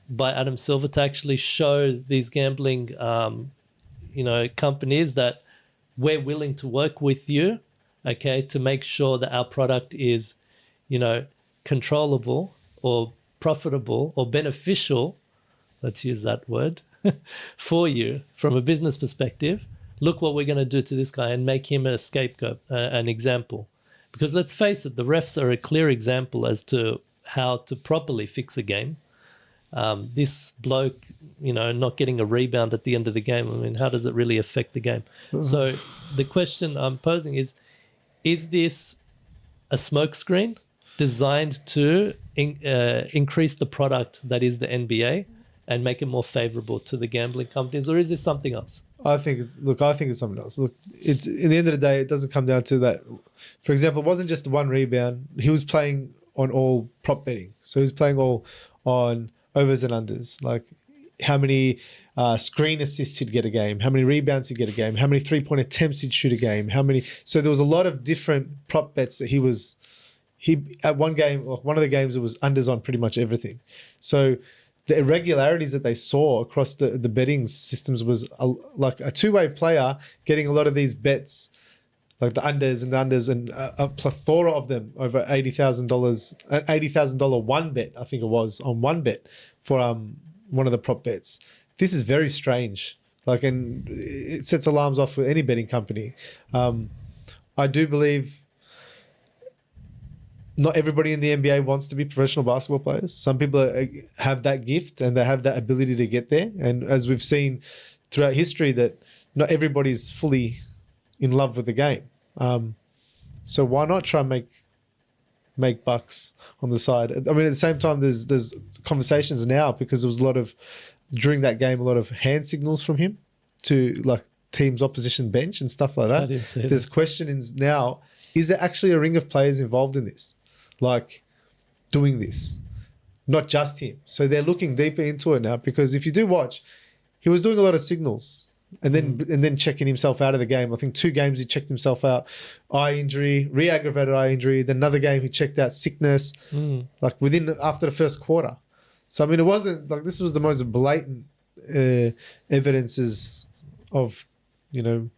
by Adam Silver to actually show these gambling, you know, companies that we're willing to work with you, okay, to make sure that our product is, you know, controllable or profitable or beneficial, let's use that word, for you from a business perspective. Look what we're going to do to this guy and make him a scapegoat, an example. Because let's face it, the refs are a clear example as to how to properly fix a game. This bloke, you know, not getting a rebound at the end of the game, I mean, how does it really affect the game? So the question I'm posing is this a smokescreen designed to increase the product that is the NBA and make it more favorable to the gambling companies, or is this something else? I think it's something else. Look, it's in the end of the day, it doesn't come down to that. For example, it wasn't just one rebound. He was playing on all prop betting, so he was playing all on overs and unders, like how many screen assists he'd get a game, how many rebounds he'd get a game, how many 3-point attempts he'd shoot a game, how many. So there was a lot of different prop bets that he at one game, or one of the games, it was unders on pretty much everything. So the irregularities that they saw across the betting systems was like a two-way player getting a lot of these bets, like the unders and a plethora of them over $80,000, an $80,000 one bet, I think it was, on one bet for one of the prop bets. This is very strange. Like, and it sets alarms off for any betting company. I do believe not everybody in the NBA wants to be professional basketball players. Some people have that gift and they have that ability to get there. And as we've seen throughout history, that not everybody's fully in love with the game. So why not try and make bucks on the side? I mean, at the same time, there's conversations now, because there was during that game, a lot of hand signals from him to like teams opposition bench and stuff like that. I didn't see There's that. questions now, is there actually a ring of players involved in this? Like doing this? not just him. So they're looking deeper into it now, because if you do watch, he was doing a lot of signals and then checking himself out of the game. I think 2 games he checked himself out, eye injury, re-aggravated eye injury. Then another game he checked out sickness, like after the first quarter. So I mean, it wasn't like this was the most blatant evidences of,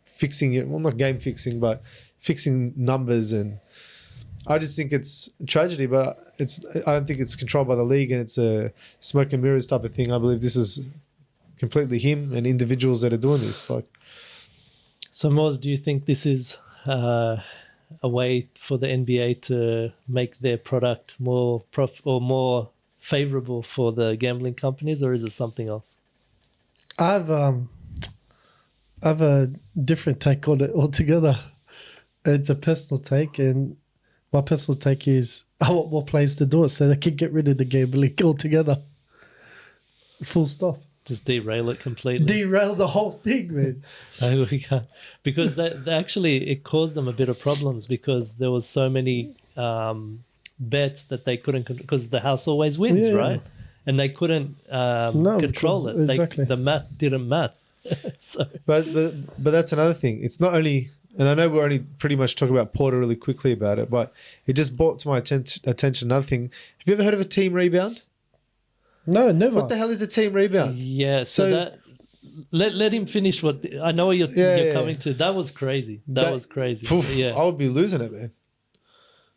fixing it. Well, not game fixing, but fixing numbers. And I just think it's a tragedy, but I don't think it's controlled by the league, and it's a smoke and mirrors type of thing. I believe this is completely him and individuals that are doing this. So, Moz, do you think this is a way for the NBA to make their product more more favorable for the gambling companies, or is it something else? I have a different take on it altogether. It's a personal take, and my personal take is I want more players to do it so they can get rid of the gambling altogether. Full stop. Just derail it completely. Derail the whole thing, man. No, we can't. Because they actually, it caused them a bit of problems because there was so many bets that they couldn't, because the house always wins, right? And they couldn't control it. Exactly. The math didn't math. So. But that's another thing. It's not only, and I know we're only pretty much talking about Porter really quickly about it, but it just brought to my attention another thing. Have you ever heard of a team rebound? No, never. What the hell is a team rebound? Yeah, so that let him finish what I know what you're coming to. That was crazy. That was crazy. Poof, yeah, I would be losing it, man.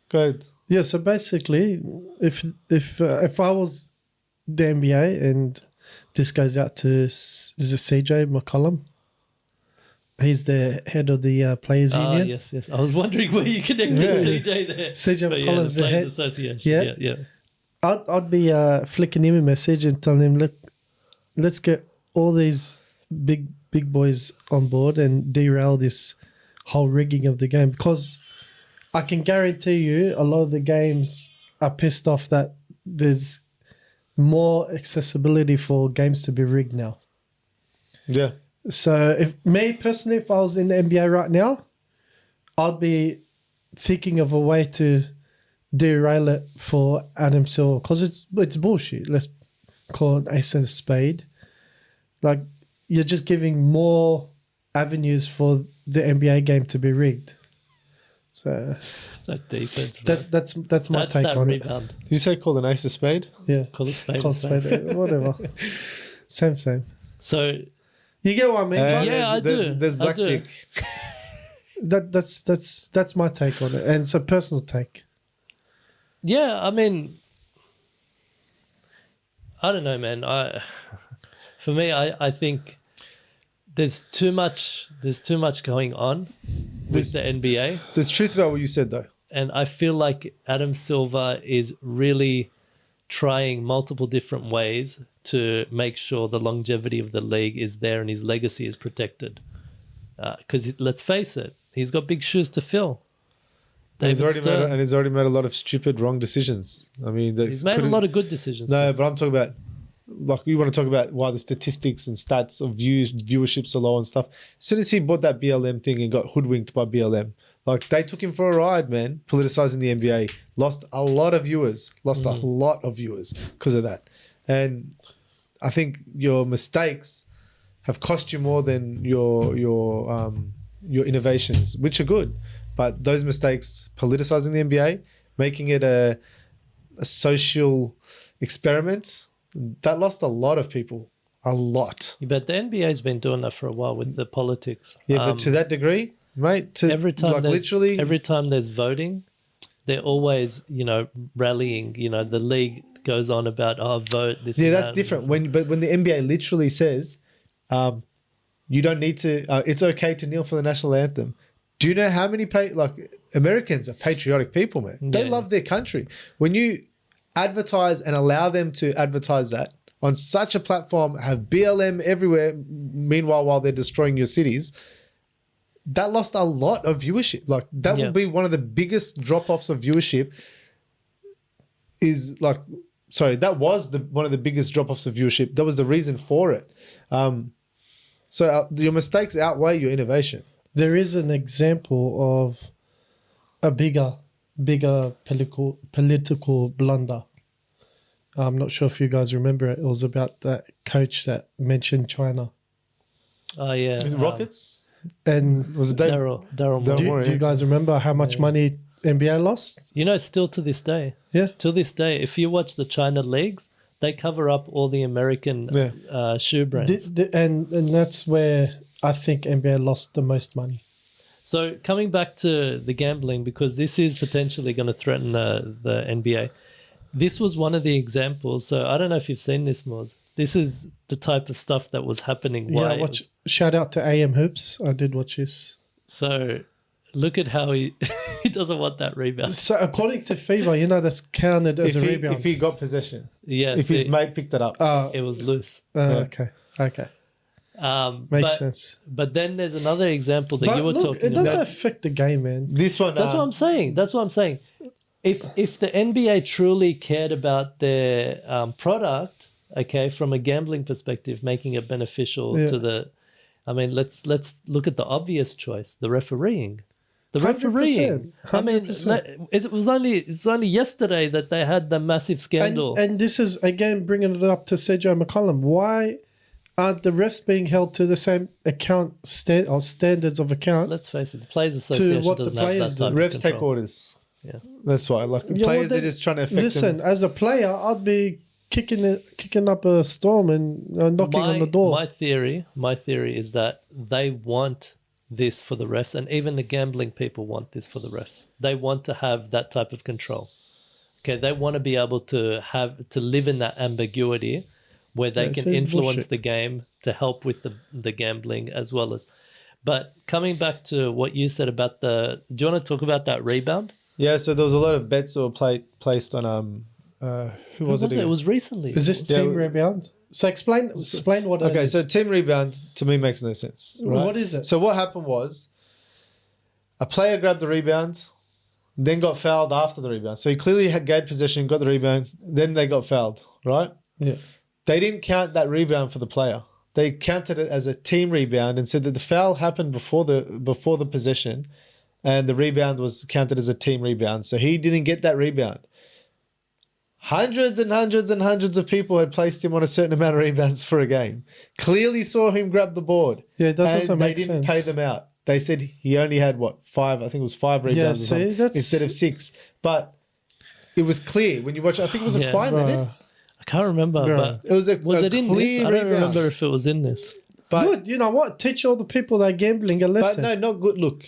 Go ahead. Yeah, so basically, if I was the NBA and this goes out to is it CJ McCollum? He's the head of the Players Union. Yes. I was wondering where you connected CJ there. CJ McCollum's the the Players head. Association. Yeah. I'd be flicking him a message and telling him, look, let's get all these big boys on board and derail this whole rigging of the game, because I can guarantee you a lot of the games are pissed off that there's more accessibility for games to be rigged now. Yeah. So if I was in the NBA right now, I'd be thinking of a way to derail it for Adam Silver, because it's bullshit. Let's call it ace and a spade. Like, you're just giving more avenues for the NBA game to be rigged. So that defense. That's my take on rebound. Did you say call an ace a spade? it. Yeah, Call it spade. call spade, whatever. Same. So You get what I mean? I do. There's black dick. That's my take on it, and it's a personal take. yeah, I mean, I don't know, man. For me, I think there's too much going on with the NBA. There's truth about what you said, though. And I feel like Adam Silver is really trying multiple different ways to make sure the longevity of the league is there and his legacy is protected. Because let's face it, he's got big shoes to fill. He's already made a lot of stupid, wrong decisions. I mean, he's made a lot of good decisions. No, but I'm talking about, like, you want to talk about why the statistics and stats of viewership so low and stuff. As soon as he bought that BLM thing and got hoodwinked by BLM, like, they took him for a ride, man, politicizing the NBA. Lost a lot of viewers because of that. And I think your mistakes have cost you more than your innovations, which are good. But those mistakes, politicizing the NBA, making it a social experiment, that lost a lot of people. A lot. But the NBA's been doing that for a while with the politics. Yeah, but to that degree, mate, every time there's voting, they're always, rallying. The league goes on about, vote this. Yeah, that's different. When the NBA literally says, you don't need to. It's okay to kneel for the national anthem. Do you know how many Americans are patriotic people, man? They love their country. When you advertise and allow them to advertise that on such a platform, have BLM everywhere, meanwhile while they're destroying your cities, that lost a lot of viewership. Like, that will be one of the biggest drop-offs of viewership. That was one of the biggest drop-offs of viewership. That was the reason for it. So your mistakes outweigh your innovation. There is an example of a bigger political blunder. I'm not sure if you guys remember it. It was about that coach that mentioned China. Oh yeah, Rockets? And Was it Dave? Daryl Daryl Morey. do you guys remember how much money NBA lost? You know, still to this day. Yeah. To this day, if you watch the China leagues, they cover up all the American shoe brands. And that's where I think NBA lost the most money. So coming back to the gambling, because this is potentially going to threaten the NBA. This was one of the examples. So I don't know if you've seen this, Moz. This is the type of stuff that was happening. Yeah, shout out to AM Hoops. I did watch this. So look at how he doesn't want that rebound. So according to FIBA, that's counted as a rebound. If he got possession. Yeah. If his mate picked it up. It was loose. Okay. Makes sense. But then there's another example that you were talking about. It doesn't affect the game, man. This one. That's what I'm saying. If the NBA truly cared about their product, okay, from a gambling perspective, making it beneficial to the, I mean, let's look at the obvious choice, the refereeing. The refereeing. 100%. I mean, it's only yesterday that they had the massive scandal. And this is again bringing it up to Sergio McCollum. Why aren't the refs being held to the same standards of account? Let's face it, the Players Association what the doesn't have that players type do. of Refs take control. orders. Yeah. That's why. Players are just trying to affect Listen, them. as a player, I'd be kicking up a storm and knocking on the door. My theory is that they want this for the refs, and even the gambling people want this for the refs. They want to have that type of control. Okay, they want to be able to live in that ambiguity where they can influence the game to help with the gambling as well as. But coming back to what you said about do you want to talk about that rebound? Yeah, so there was a lot of bets that were placed on who was it? It was recently. Is this team rebound? So explain what it is. So team rebound to me makes no sense. Right? What is it? So what happened was a player grabbed the rebound, then got fouled after the rebound. So he clearly had gained possession, got the rebound, then they got fouled, right? Yeah. They didn't count that rebound for the player. They counted it as a team rebound and said that the foul happened before the possession, and the rebound was counted as a team rebound. So he didn't get that rebound. Hundreds and hundreds and hundreds of people had placed him on a certain amount of rebounds for a game. Clearly saw him grab the board. Yeah, that doesn't make sense. They didn't pay them out. They said he only had, 5? I think it was 5 rebounds instead of 6. But it was clear when you watch it. I think it was a crime in it. I can't remember, but was it in this? I don't rebound. remember if it was in this. But, good. You know what? Teach all the people that are gambling a lesson. But no, not good. Look,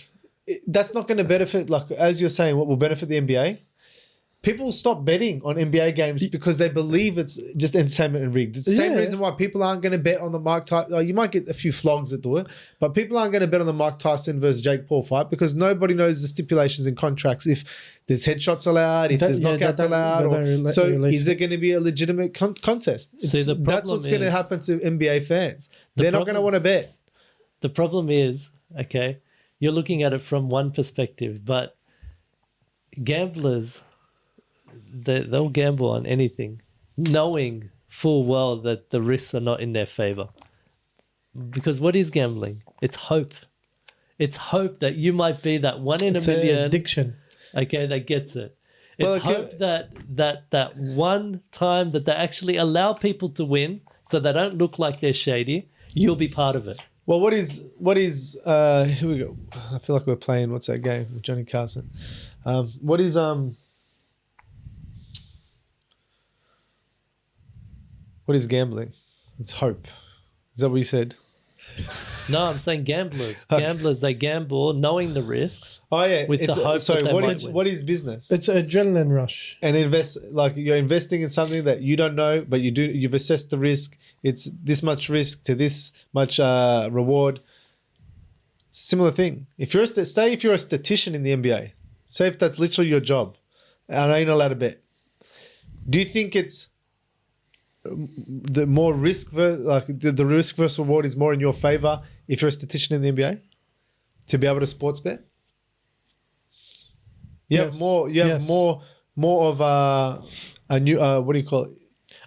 that's not going to benefit, as you're saying, what will benefit the NBA? People stop betting on NBA games because they believe it's just entertainment and rigged. It's the same reason why people aren't going to bet on the Mike Tyson. You might get a few flogs that do it, but people aren't going to bet on the Mike Tyson versus Jake Paul fight because nobody knows the stipulations in contracts. If there's headshots allowed, if there's knockouts allowed. So is there going to be a legitimate contest? That's what's going to happen to NBA fans. They're not going to want to bet. The problem is, okay, you're looking at it from one perspective, but gamblers, they'll gamble on anything, knowing full well that the risks are not in their favor. Because what is gambling? It's hope. It's hope that you might be that one in a million. It's addiction. Okay, that gets it. It's hope that one time that they actually allow people to win so they don't look like they're shady, you'll be part of it. Well, what is here we go. I feel like we're playing, what's that game with Johnny Carson? What is gambling? It's hope. Is that what you said? No, I'm saying gamblers. Gamblers, they gamble knowing the risks. Oh yeah, with the hope that they might win. What is business? It's an adrenaline rush. And you're investing in something that you don't know, but you've assessed the risk. It's this much risk to this much reward. Similar thing. If you're a statistician in the NBA, say if that's literally your job, and I know you're not allowed to bet. Do you think it's the more risk, the risk versus reward is more in your favor if you're a statistician in the NBA to be able to sports bet? You have more of a new what do you call it?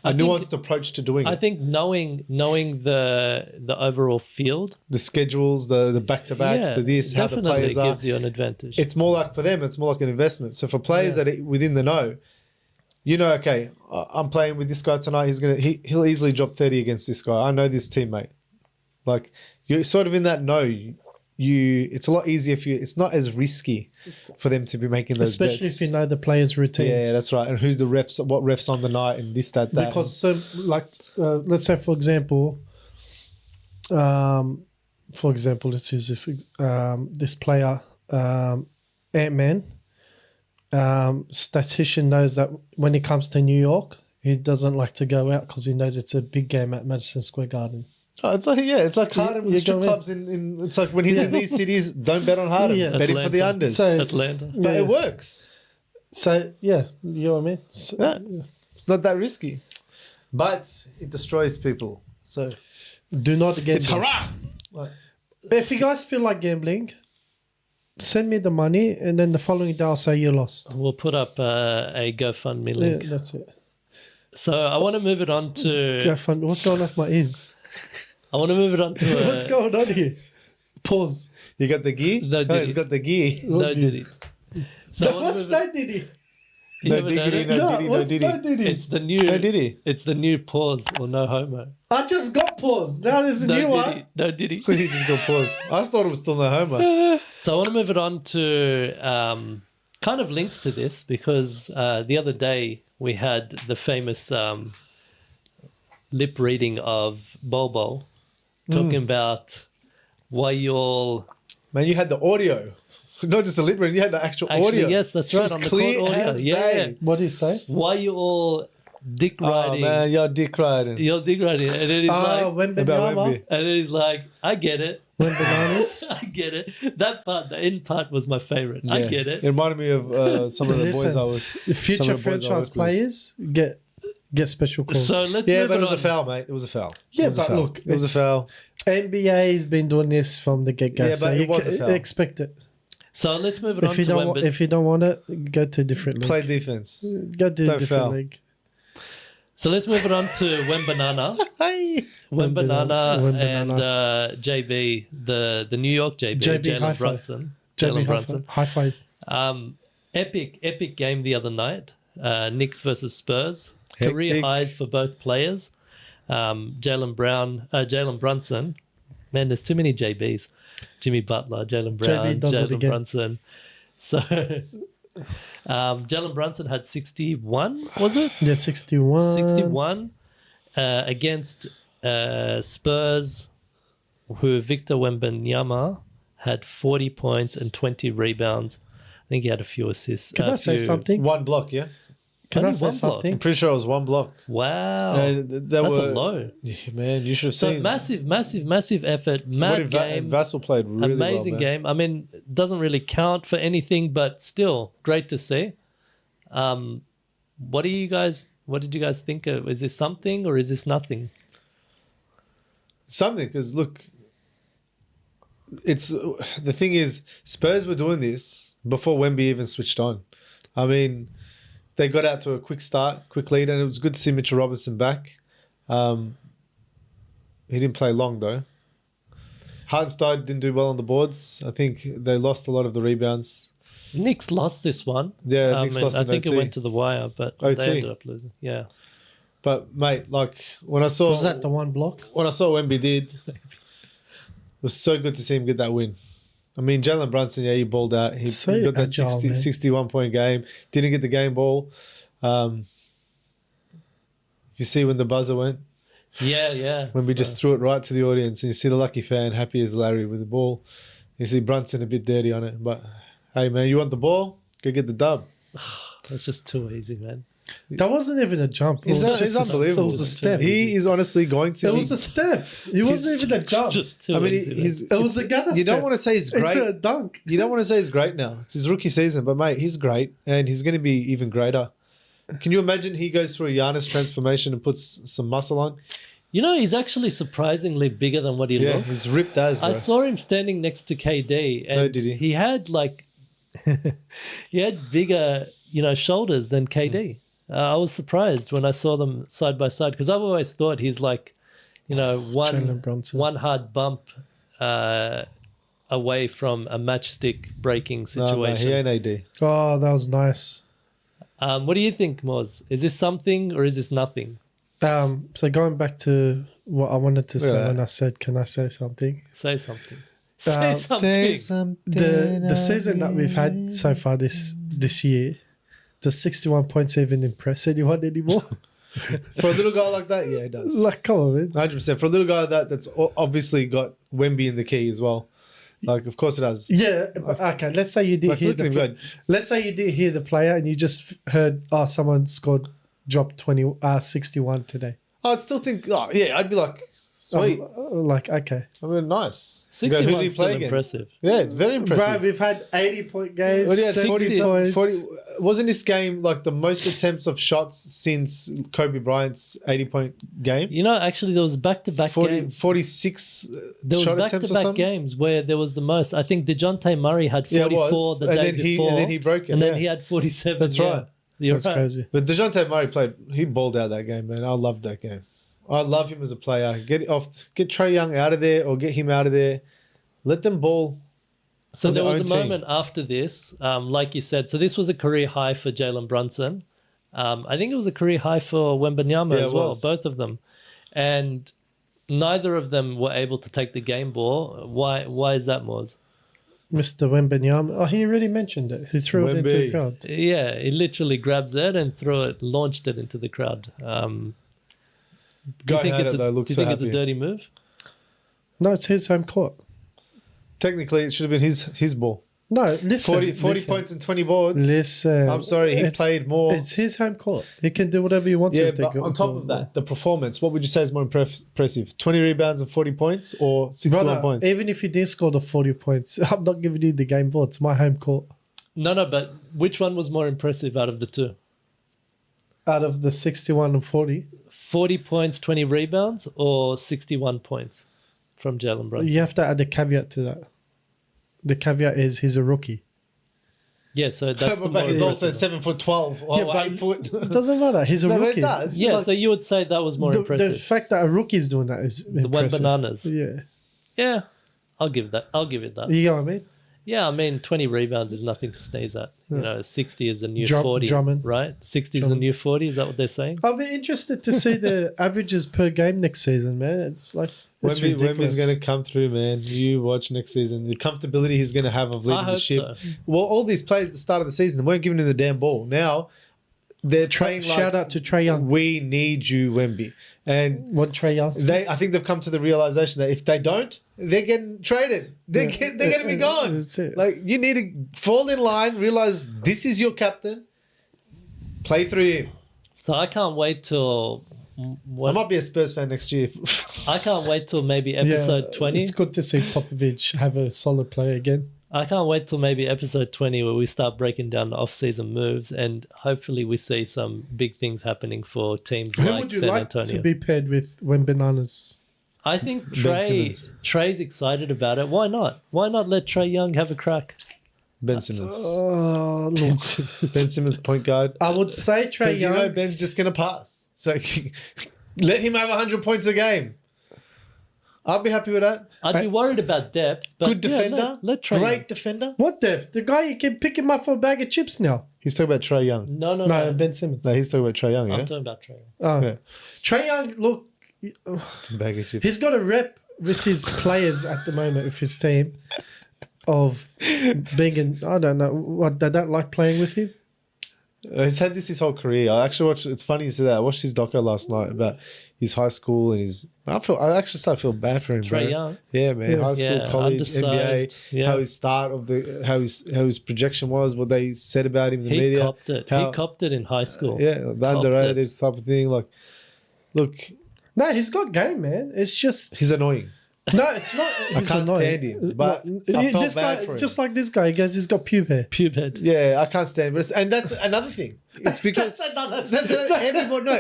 A nuanced approach to doing it. I think knowing the overall field, the schedules, the back-to-backs, how the players are, gives you an advantage. It's more like for them, it's more like an investment. So for players that are within the know, okay, I'm playing with this guy tonight. He'll easily drop 30 against this guy. I know this teammate. Like, you're sort of in that it's a lot easier for you. It's not as risky for them to be making those Especially bets. if you know the players' routines. Yeah, that's right. And who's the refs, what refs on the night, and this, that. Because, so, like, let's say, for example, let's use this player, Ant-Man. Statistician knows that when he comes to New York, he doesn't like to go out because he knows it's a big game at Madison Square Garden. Oh, it's like Harden with strip clubs in. It's like when he's in these cities, don't bet on Harden. Yeah. Bet him for the unders. So, Atlanta. But it works. So, yeah, you know what I mean? So, Yeah. It's not that risky. But it destroys people. So do not gamble. it's haram. If you guys feel like gambling, send me the money, and then the following day I'll say you lost. We'll put up a GoFundMe link. Yeah, that's it. So I want to move it on to. GoFundMe. What's going off my ears? I want to move it on to. What's going on here? Pause. You got the gear? No, Oh, he's got the gear. No Diddy. So I wanna What's move it- that, Diddy? You No haven't heard diggity, it? no No, diddy, no what's diddy. that, Diddy? It's the new. No diddy. It's the new pause or no homo. I just got pause. Now there's a No new Diddy. one. No Diddy. He just got paused. I thought it was still no homo. So I want to move it on to kind of links to this because the other day we had the famous lip reading of Bol Bol talking about why you all. Man, you had the audio. Not just the lip reading, you had the actual Actually, audio. yes, that's It right, was on the clear court audio. as Yeah, day. yeah. What do you say? Why you all dick Oh, riding? man, you're dick riding. You're dick riding. And then he's like, when About banana, Wemby. and then he's like, I get it. when bananas. I get it. That part, the end part was my favorite. I Yeah. get it. It reminded me of some of the boys Listen, I was. Future some of the boys I franchise work with. players get special calls. So let's Yeah, move but it it was on. a foul, mate. It was a foul. Yeah, It was a but foul. look, it was a it's- foul. NBA's been doing this from the get go, Yeah, so but it you was a foul. expect it. So let's move it on If you to don't, Wemby. if you don't want it, go to a different league. Play defense. Go to a Don't different foul. league. So let's move it on to Wembanana. Hey. Wembanana Wembanana. and JB, the New York JB, JB, high Jalen five. Brunson. Jamie, Jalen Brunson. high five. Epic game the other night. Knicks versus Spurs. Career Hectic. highs for both players. Jalen Brunson. Man, there's too many JBs. Jimmy Butler, Jalen Brown, JB does it Jalen again. Brunson. So Jalen Brunson had 61, was it? Yeah, 61. 61 against Spurs, who Victor Wembanyama had 40 points and 20 rebounds. I think he had a few assists. Can I say something? One block, yeah? Can I Only say one block. I'm something? pretty sure it was one block. Wow. That's That's a low. Yeah, man, you should have So seen. massive effort. Mad game. Vassell played really Amazing well, man. game. I mean, it doesn't really count for anything, but still great to see. What did you guys think of? Is this something or is this nothing? Something, because look, it's the thing is, Spurs were doing this before Wemby even switched on. I mean, they got out to a quick lead, and it was good to see Mitchell Robinson back. He didn't play long though. Hartenstein didn't do well on the boards. I think they lost a lot of the rebounds. Knicks lost this one. Yeah, Knicks lost I in think OT. it went to the wire, but OT. they ended up losing. Yeah. But mate, like when I saw Was that the one block? when I saw Wemby did, it was so good to see him get that win. I mean, Jalen Brunson, yeah, he balled out. He So got that agile, 60, man. 61-point game. Didn't get the game ball. If you see when the buzzer went, Yeah. when we just threw it right to the audience, and you see the lucky fan happy as Larry with the ball. You see Brunson a bit dirty on it, but hey, man, you want the ball? Go get the dub. That's just too easy, man. That wasn't even a jump. It He's, was he's just unbelievable. It was a step. He is honestly going to. It was a step. It wasn't even a jump. Just too I mean, easy. he's. It was a gather You don't step want to say he's great. into a dunk. You don't want to say he's great now. It's his rookie season, but mate, he's great, and he's going to be even greater. Can you imagine he goes through a Giannis transformation and puts some muscle on? You know, he's actually surprisingly bigger than what he Yeah, looks. he's ripped as, bro. I saw him standing next to KD, and No, did he? he had like he had bigger, shoulders than KD. I was surprised when I saw them side by side because I've always thought he's like, Jalen Brunson. one hard bump away from a matchstick breaking No, situation. he ain't AD. Oh, that was nice. What do you think, Moz? Is this something or is this nothing? So going back to what I wanted to say Yeah. when I said, can I say something? Say something. Say something. Say something. The season that we've had so far this year, the 61 points even impress anyone anymore? For a little guy like that, yeah, it does. Like, come on, man. 100%. For a little guy that's obviously got Wemby in the key as well. Like, of course it does. Yeah, but okay. Let's say you did Like, hear look at him go. Let's say you did hear the player and you just heard, someone dropped 61 today. I'd still think, yeah, I'd be like, sweet. Like, okay. I mean, nice. 61 Who did he still play against? impressive. Yeah, it's very impressive. Bro, we've had 80-point games. What do you have, 60 points. 40, wasn't this game like the most attempts of shots since Kobe Bryant's 80-point game? You know, actually, there was back-to-back games. 46 There was shot attempts or back-to-back something? games where there was the most. I think DeJounte Murray had Yeah, it 44 was. the And day then before. and then he broke it. And then yeah. he had 47. That's yeah. right. You're That's right. crazy. But DeJounte Murray he balled out that game, man. I loved that game. I love him as a player. Get Trae Young out of there or get him out of there. Let them ball. So on there their was a own team. moment after this, like you said. So this was a career high for Jalen Brunson. I think it was a career high for Wembanyama Yeah, as it well, was. both of them. And neither of them were able to take the game ball. Why is that, Moz? Mr. Wembanyama. Oh, he already mentioned it. He threw it into the Wemby. crowd. Yeah, he literally grabs it and launched it into the crowd. Do Guy you think had it's it, though. Looks do you so think it's a happy. dirty move? No, it's his home court. Technically, it should have been his ball. No, listen. 40 listen, points and 20 boards. Listen. I'm sorry, he It's- played more. It's his home court. He can do whatever he wants Yeah, with the but on top of that, the performance, what would you say is more impressive? 20 rebounds and 40 points or 61 Brother, points? even if he did score the 40 points, I'm not giving you the game ball. It's my home court. No, but which one was more impressive out of the two? Out of the 61 and 40, 40 points, 20 rebounds, or 61 points from Jalen Brunson? you have to add a caveat to that. The caveat is he's a rookie. Yeah, so that's the more but he's also impressive. 7'12" or Yeah, but 8 foot. It doesn't matter. He's a No, but rookie. it does. Yeah, Like, so you would say that was more The impressive. fact that a rookie's doing that is The wet impressive. bananas. Yeah. Yeah, I'll give it that. You know what I mean? Yeah, I mean, 20 rebounds is nothing to sneeze at. You know, 60 is the new Drum- 40, Drummond. right? 60 is the new 40. Is that what they're saying? I'll be interested to see the averages per game next season, man. It's like it's ridiculous. Wemby's going to come through, man. You watch next season. The comfortability he's going to have of I leading the hope ship. so. Well, all these players at the start of the season, they weren't giving him the damn ball. Now, they're playing like, Shout out to Trae Young. we need you, Wemby. And What Trae Young? I think they've come to the realization that if they don't, they're getting traded. They're going to be gone. That's it. Like, you need to fall in line, realize this is your captain, play through him. So I can't wait till I might be a Spurs fan next year. I can't wait till maybe episode 20. It's good to see Popovich have a solid play again. I can't wait till maybe episode 20 where we start breaking down the off-season moves and hopefully we see some big things happening for teams Who like would you San like Antonio. to be paired with when Bananas? I think Ben Simmons. Trey's excited about it. Why not? Why not let Trae Young have a crack? Ben Simmons. Oh, look. Ben Simmons, point guard. I would say Trae Because you Young. know Ben's just going to pass. So let him have 100 points a game. I'd be happy with that. I'd be worried about depth. But Good yeah, defender. let Trae Great Young. defender. What depth? The guy you can pick him up for a bag of chips now. He's talking about Trae Young. No. No, Ben Simmons. No, he's talking about Trae Young, I'm yeah? talking about Trae Young. Oh. Yeah. Trae Young, look, Bag of chips. he's got a rep with his players at the moment, with his team, of being I don't know, what, they don't like playing with him. He's had this his whole career. I actually watched. It's funny you say that. I watched his doco last night about his high school and his. I actually started to feel bad for him. Trae bro. Young. Yeah, man. High school, Yeah, college, undersized. NBA. Yeah. How his start of how his projection was, what they said about him in the He media. copped it. How- He copped it in high school. Yeah, the Copped underrated type of thing. Like, look, No, he's got game, man. It's just he's annoying. no, it's not. I He's can't annoying. stand him, but No, I felt this bad guy, for him. just like this guy, he goes, he's got pube hair. Pubed. Yeah, I can't stand it. And that's another thing. It's because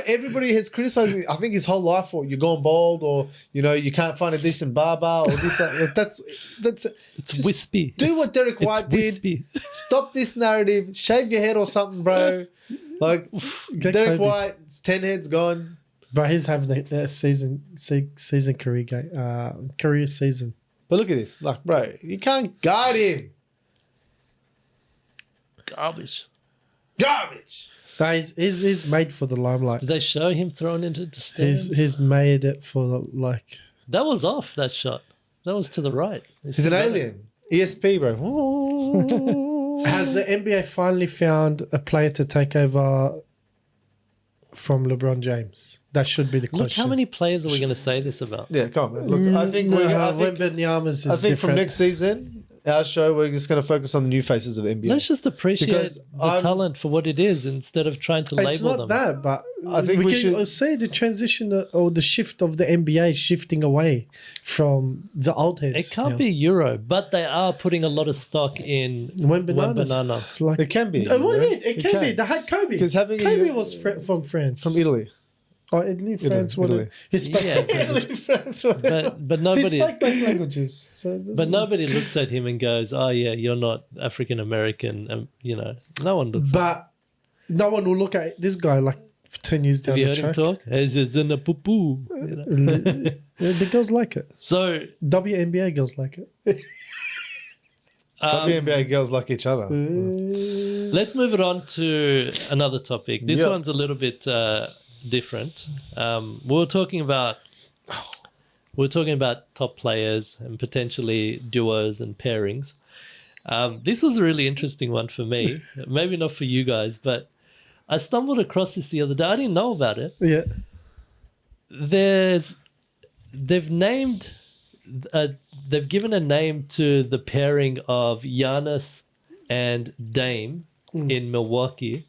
everybody has criticized me. I think his whole life for you're going bald or you can't find a decent barber or this that's It's just wispy. do It's- what Derek it's White did. wispy. Stop this narrative. Shave your head or something, bro. Like Get Derek Kobe. White's 10 heads gone. But he's having a season career game, career season. But look at this. Like, bro, you can't guard him. Garbage. Garbage. No, he's made for the limelight. Did they show him thrown into the stands? He's made it for like. That was off, that shot. That was to the right. He's an alien. ESP, bro. Has the NBA finally found a player to take over from LeBron James? That should be the question. Look, how many players are we going to say this about? Yeah, come on, man. Look, I think Wembanyama's is from different. next season, our show, we're just going to focus on the new faces of the NBA. Let's just appreciate Because the talent for what it is instead of trying to It's label not them. that, but I think we can should- say the transition or the shift of the NBA shifting away from the old heads. It can't now. be Euro, but they are putting a lot of stock in Wembanyama. Like, It can be. what do you right? mean? It can be. They had Kobe. Because having a Kobe Euro- was from France. From Italy. Oh, Italy, France, Italy. His Yeah, Italy, France. but He nobody spoke both languages. So it doesn't but nobody looks at him and goes, "Oh yeah, you're not African American." You know, no one looks. But no one will look at this guy like 10 years down Have you the heard him track. talk? It's just in a poo-poo, you know? The girls like it. So WNBA girls like it. WNBA girls like each other. let's move it on to another topic. This Yeah. one's a little bit different. We were talking about top players and potentially duos and pairings. This was a really interesting one for me. Maybe not for you guys, but I stumbled across this the other day. I didn't know about it. Yeah. They've given a name to the pairing of Giannis and Dame in Milwaukee,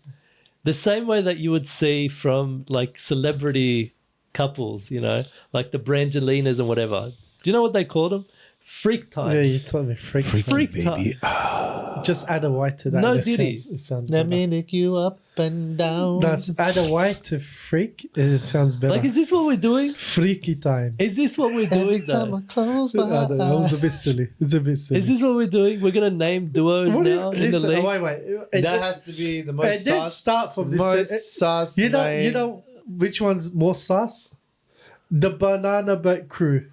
the same way that you would see from like celebrity couples, you know, like the Brangelinas and whatever. Do you know what they call them? Freak time. Yeah, you told me freak time. Freak time. Just add a white to that. No, and did he? it sounds Let better. me lick you up and down. That's add a white to freak. It sounds better. Like, is this what we're doing? Freaky time. Is this what we're Every doing time though? I close I my don't know, it was a eyes. bit silly. It's a bit silly. Is this what we're doing? We're gonna name duos What do you- now in the listen, league. wait. That has to be the It most did sus. start from this. Most sus. You name. know which one's more sus? The Banana Boat crew.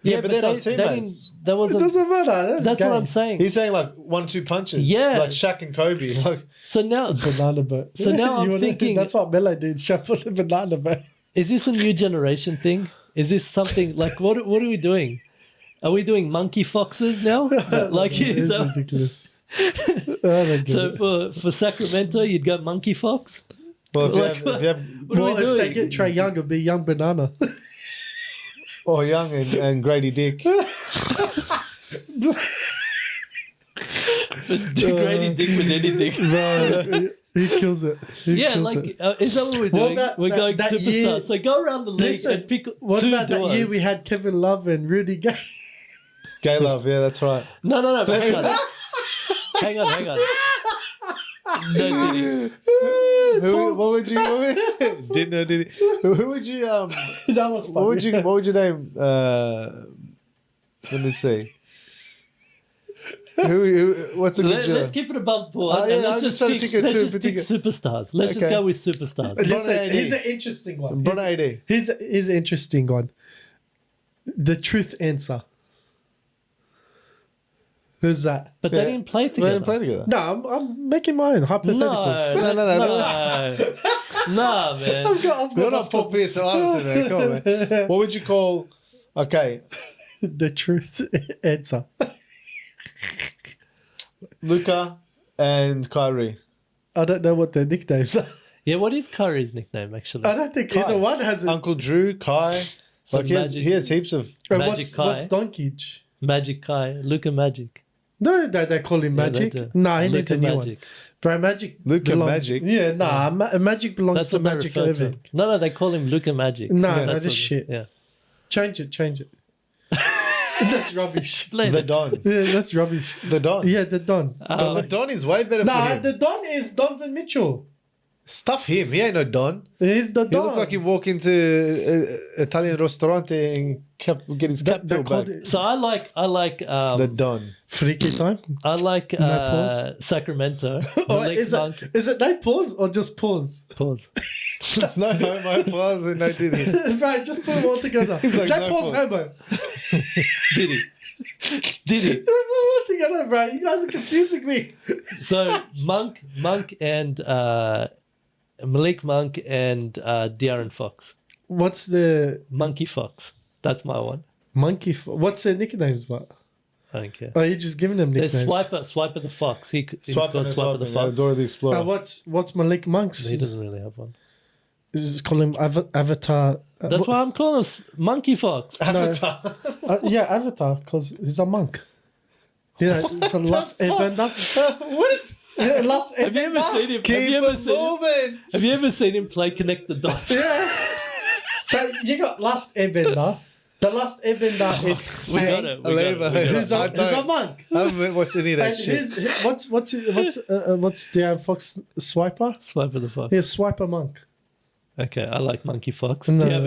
Yeah, but they're not teammates. That It wasn't. doesn't matter. That's gay. what I'm saying. He's saying like 1-2 punches. Yeah. Like Shaq and Kobe. Like So now, Banana Boat. So now I'm thinking- that's what Melo did. Shuffle the Banana Boat. is this a new generation thing? Is this something like what are we doing? Are we doing monkey foxes now? Like It's so, ridiculous. I don't get so it. for Sacramento, you'd go monkey fox. well, if Like, you have What are Well, we if doing? they get Trey Young, it'll be Young Banana. or Young and Grady Dick. Degrading dick with anything. Bro, he kills it. He Yeah, kills like it. is that what we're What doing? about We're that- going that superstar. year- So go around the league Listen, and pick What two about duos. that year we had Kevin Love and Rudy Gay? Gay love, yeah, that's right. No, but hang on. hang on. No, did he? What would you didn't know, did he? Who would you That was funny. what would you name let me see. Who what's a good Let's keep it above board. Oh, and yeah, let's I'm just just trying to pick, think of let's two just pick particular- superstars. Let's just Okay. go with superstars. Listen, AD. here's an interesting one. Bron AD. Here's an interesting one. The truth answer. Who's that? But Yeah. they didn't play They together. didn't play together. No, I'm making my own hypotheticals. No, No. Nah, man. I've got You're not Paul Pierce and Iverson, man. Come on, man. What would you call okay, the truth answer. Luka and Kyrie? I don't know what their nicknames are. Yeah, what is Kyrie's nickname actually? I don't think Kai. either one has a. Uncle Drew, Kai. So Like he has heaps of Magic what's Kai. Doncic? Magic Kai, Luka Magic. No, they call him Yeah, they Magic. do. No, he needs Luka a new Magic. one. Bro, Magic. Luka belongs- Magic? Yeah, nah, Magic belongs That's to what they Magic refer to Irving. him. No, they call him Luka Magic. No, Yeah. no, That's this what- shit. Yeah. Change it. That's rubbish. Explain the it. Don. Yeah, that's rubbish. The Don. Yeah, the Don. The Don is way better for Nah, him. the Don is Donovan Mitchell. Stuff him. He ain't no Don. He's the He Don. looks like he walk into an Italian restaurant and get his That- capital they called back. it So I like The Don. freaky time. I like pause. Sacramento. Or Malik is Monk. it no pause or just pause? Pause. There's no homo pause and no diddy. Right, just put them all together. He's like, no no pause, pause. homo. Did he? Did he? Put them all together, bro. You guys are confusing me. So Monk and Malik Monk and De'Aaron Fox. What's the Monkey Fox. That's my one. monkey? What's their nicknames? What? I don't care. Oh, you're just giving them There's nicknames. Swiper the Fox. He's Swiper called Swiper the Fox. Dora the Explorer. What's Malik Monk's? He doesn't really have one. Just call him Avatar. That's why I'm calling him Monkey Fox. Avatar. Yeah, Avatar, because he's a monk. Yeah, from Last Airbender. What is? Yeah, Last Have you ever Airbender. seen him? Keep Have you ever it seen him? moving. Have you ever seen him play Connect the Dots? Yeah. So you got Last Airbender. The Last Airbender is We got it. We got it. who's a monk. I haven't watched any of that And shit. what's De'Aaron Fox Swiper? Swiper the Fox. Yeah, Swiper monk. Okay, I like Monkey Fox. No. Do you have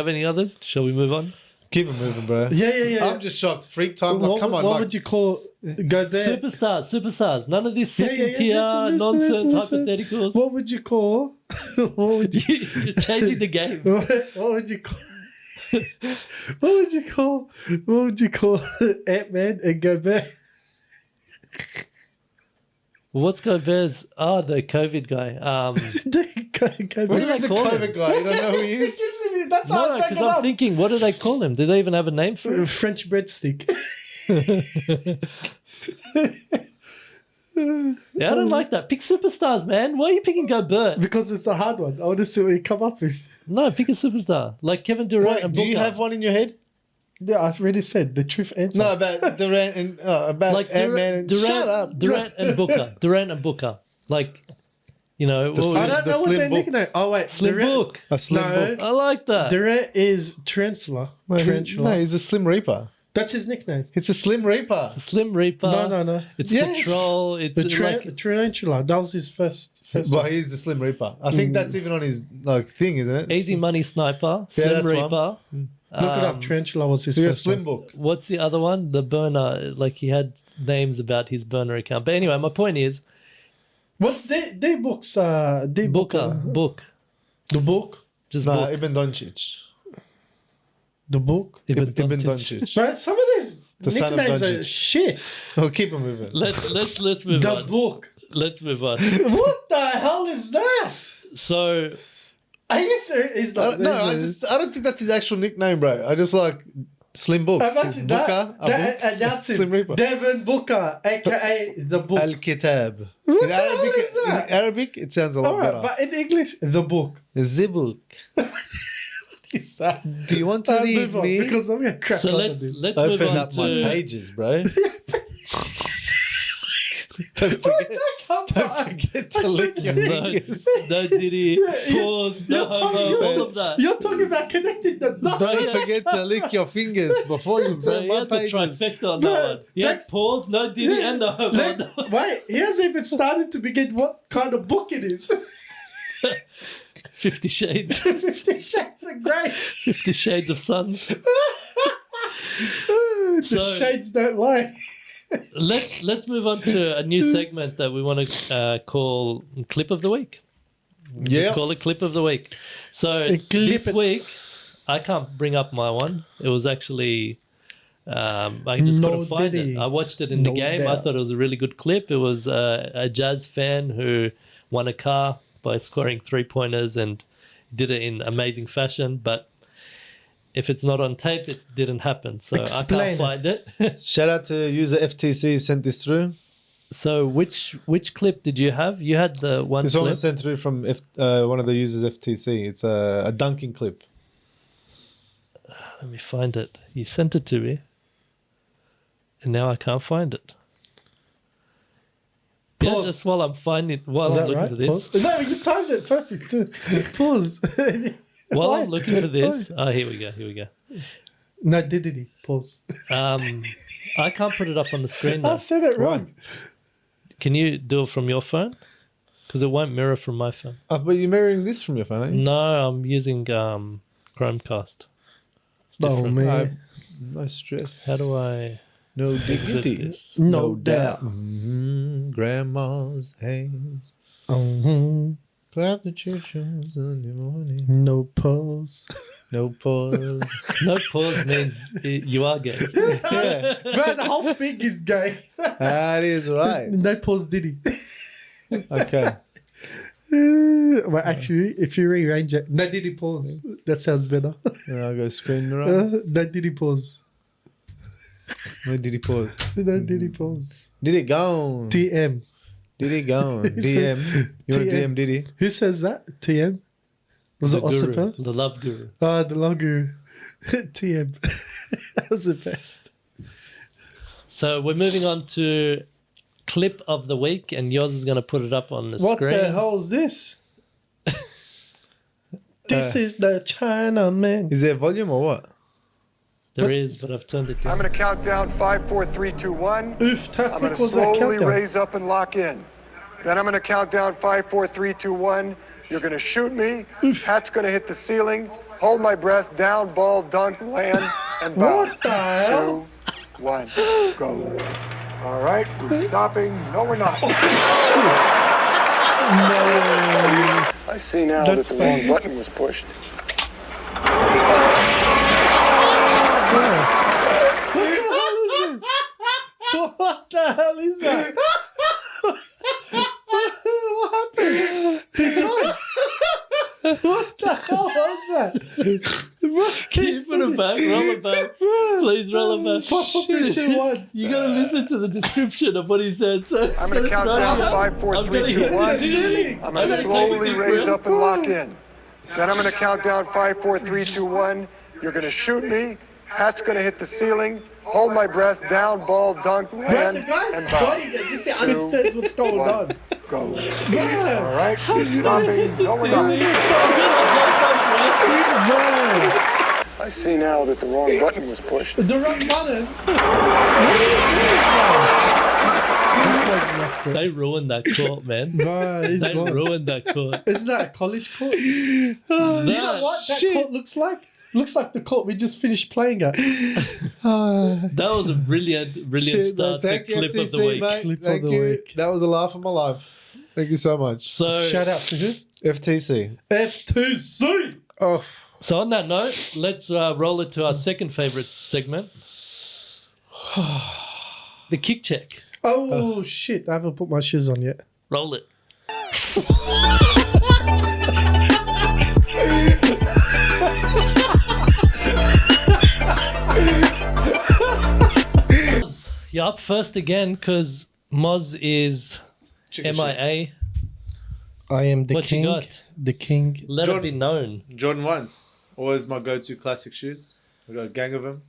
any others? Shall we move on? Keep it moving, bro. Yeah. I'm just shocked. Freak time. Like, What, come on. what like, would you call go there? Superstars. None of this Yeah, second yeah, tier listen, nonsense, listen. hypotheticals. What would you call? What would you? You're changing the game. What would you call? What would you call Ant-Man and Gobert? What's Gobert's? Oh, the COVID guy. what do you mean the call him? COVID guy? You don't know who he is? That's how No, I because I'm thinking, what do they call him? Do they even have a name for him? French breadstick. Yeah, I don't like that. Pick superstars, man. Why are you picking Gobert? Because it's a hard one. I want to see what you come up with. No, pick a superstar. Like Kevin Durant Wait, and do Booker. you have one in your head? Yeah, I already said the truth answer. No, about Durant and about Like Ant-Man and shut up. Durant and Booker. Durant and Booker. Like, you know, The what slim- I would- don't the know what slim their book. nickname. Oh wait, Slim Durant. Book. A slim No. book. I like that. Durant is Tarantula. No, Tarantula. he's a Slim Reaper. That's his nickname. It's a Slim Reaper. The Slim Reaper. No. It's Yes. the Troll. It's The like Tarantula. That was his first But one. he's the Slim Reaper. I think that's even on his like thing, isn't it? Easy Money Sniper. Slim that's one. Reaper. Look it up. Tarantula was his So you're a first Slim one. book. What's the other one? The burner. Like he had names about his burner account. But anyway, my point is What's the books? The Booker. Book. The book. Just Nah, book. Ibn Doncic. The book. Ibn Ibn Doncic. Doncic. But some of these The son of nicknames are Doncic. shit. Oh, keep it moving. Let's move The on. book. Let's move on. What the hell is that? So Are you serious? Is that, No, I don't think that's his actual nickname, bro. I just like Slim Book. He's Imagine Booker, a book. and that's Slim it. Reaper. Devin Booker, aka the book. Al Kitab. What In the hell Arabic, is that? in Arabic, it sounds a lot All right, better. but in English, the book. Zibuk. Is that? Do you want to read Move on, me? because I'm gonna crack So on let's- with this. let's- move Open on up my to- pages, bro. Don't forget to lick your no, fingers. no Diddy, pause, no homo, all of that. You're talking about connecting the dots. Bro, Don't forget to lick your fingers before you So burn you my had the pages. trifecta on Bro, that one. You had that's- pause, no Diddy, and no homo. Wait, he hasn't even started to begin what kind of book it is. 50 Shades. 50 Shades of Grey. 50 Shades of Suns. The So- shades don't lie. Let's move on to a new segment that we want to call Clip of the Week. Yeah. Just call it Clip of the Week. So Clip this it. week, I can't bring up my one. It was actually, I just No couldn't find Diddy. it. I watched it in the No game. I doubt. thought it was a really good clip. It was a Jazz fan who won a car by scoring 3-pointers and did it in amazing fashion. But if it's not on tape, it didn't happen. So Explain I can't find it. Shout out to user FTC who sent this through. So which clip did you have? You had the one This clip. one was sent through from one of the users FTC. It's a dunking clip. Let me find it. You sent it to me. And now I can't find it. Yeah, Pause. just while I'm finding while Is I'm that looking right? for this. Pause. No, you timed it perfect. Pause. While Why? I'm looking for this. Oh, here we go. No, did he? Pause. I can't put it up on the screen I now. said it wrong. Can you do it from your phone? Because it won't mirror from my phone. But you're mirroring this from your phone, aren't you? No, I'm using Chromecast. It's Oh, different. man. No stress. How do I No exit dignity. this? No doubt. Grandma's hands. Mhm. Clap the church on Sunday morning. No pause. No pause. No pause means you are gay. Yeah, Man, the whole thing is gay. that is right. No pause, did he? Okay. Well, actually, if you rearrange it, no diddy pause. That sounds better. I'll go spin around. No diddy pause. Where did he pause? No diddy pause. Did it go? TM. Did it go? He said DM. You want to DM Diddy? Who says that? TM? Was The it guru, Osipel? the love guru. Oh, the logo. TM. That was the best. So we're moving on to clip of the week, and yours is going to put it up on the What screen. the hell is this? This is the Chinaman. Is there volume or what? There is, but I've turned it I'm down. going to count down 5, 4, 3, 2, 1. Oof, how I'm going quick to was that slowly countdown? raise up and lock in. Then I'm going to count down 5, 4, 3, 2, 1. You're going to shoot me. Hat's going to hit the ceiling. Hold my breath. Down, ball, dunk, land, and bow. What the hell? 2, 1, go. All right, we're stopping. No, we're not. No. I see now That's that the fine. wrong button was pushed. What the hell is that? What happened? He died. What the hell was that? Can you put it back? Roll it back. Please roll it back. 4, 3, 2, 1. You gotta listen to the description of what he said. So, I'm going to count down 5, 4, 3, 2, 1. Silly. I'm going to slowly raise up and lock in. Then I'm going to count down 5, 4, 3, 2, 1. You're going to shoot me. Hat's going to hit the ceiling. Hold my breath. Down, ball, dunk, But land, the guy's and bow. body as if he understands what's going on. Go. Yeah. All right, we're stopping. No, we're not. Man. I see now that the wrong button was pushed. The wrong button. What are you doing, bro? This guy's lost it. They ruined that court, man. Bro, he's They gone. ruined that court. Isn't that a college court? You know what that court looks like? Looks like the court we just finished playing at. That was a brilliant Shit, start to thank you, clip of the FTC, week. mate. Clip of Thank the you. week. That was a laugh of my life. Thank you so much. So, Shout out to who? FTC. F2C. Oh, so on that note, let's roll it to our second favorite segment, the kick check. Oh, shit. I haven't put my shoes on yet. Roll it. You're up first again because Moz is MIA. I am the What you king. got? The king. Let it be known. Jordan 1s. Always my go-to classic shoes. I got a gang of them.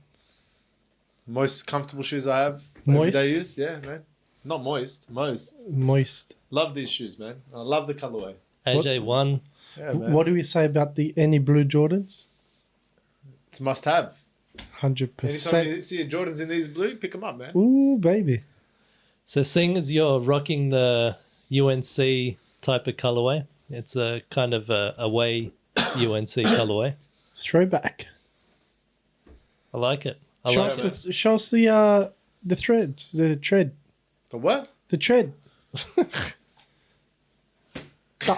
Most comfortable shoes I have. Moist? Everyday use. Yeah, man. Not moist. Most. Moist. Love these shoes, man. I love the colorway. AJ won. Yeah, man. What do we say about the any blue Jordans? It's a must-have. 100%. Anytime you see your Jordans in these blue, pick them up, man. Ooh, baby. So seeing as you're rocking the UNC type of colorway, it's a kind of a away UNC colorway. Throwback. I like it. I Show like us, it. show us the threads, the tread. The what? The tread.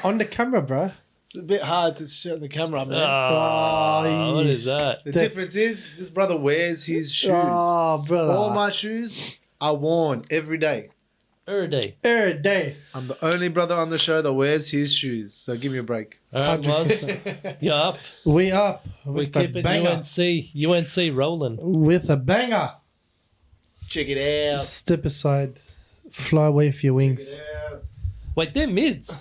On the camera, bro. It's a bit hard to show the camera, man. Ah, what is yes. that? The difference is this brother wears his shoes. Oh, brother. All my shoes are worn every day. Every Every day. I'm the only brother on the show that wears his shoes. So give me a break. All right, Moz, you're up. We up We're with a keeping banger. UNC rolling. With a banger. Check it out. Step aside. Fly away with your wings. Wait, they're mids.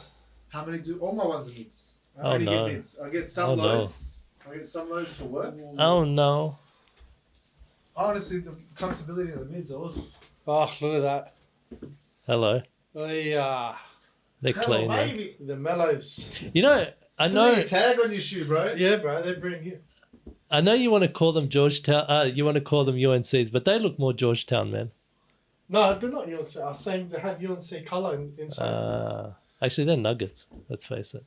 How many do all my ones are mids? I Oh, already no. get mids. I get some Oh, no. lows. I get some lows for work. Oh no. Honestly, the comfortability of the mids are awesome. Oh, look at that. Hello. Oh, yeah. They're clean. man. baby. The mellows. You know, I Still need know. a tag on your shoe, bro. Yeah, bro. They bring you. I know you want to call them Georgetown. You want to call them UNCs, but they look more Georgetown, man. No, they're not UNC. I was saying they have UNC colour inside. Actually, they're Nuggets. Let's face it.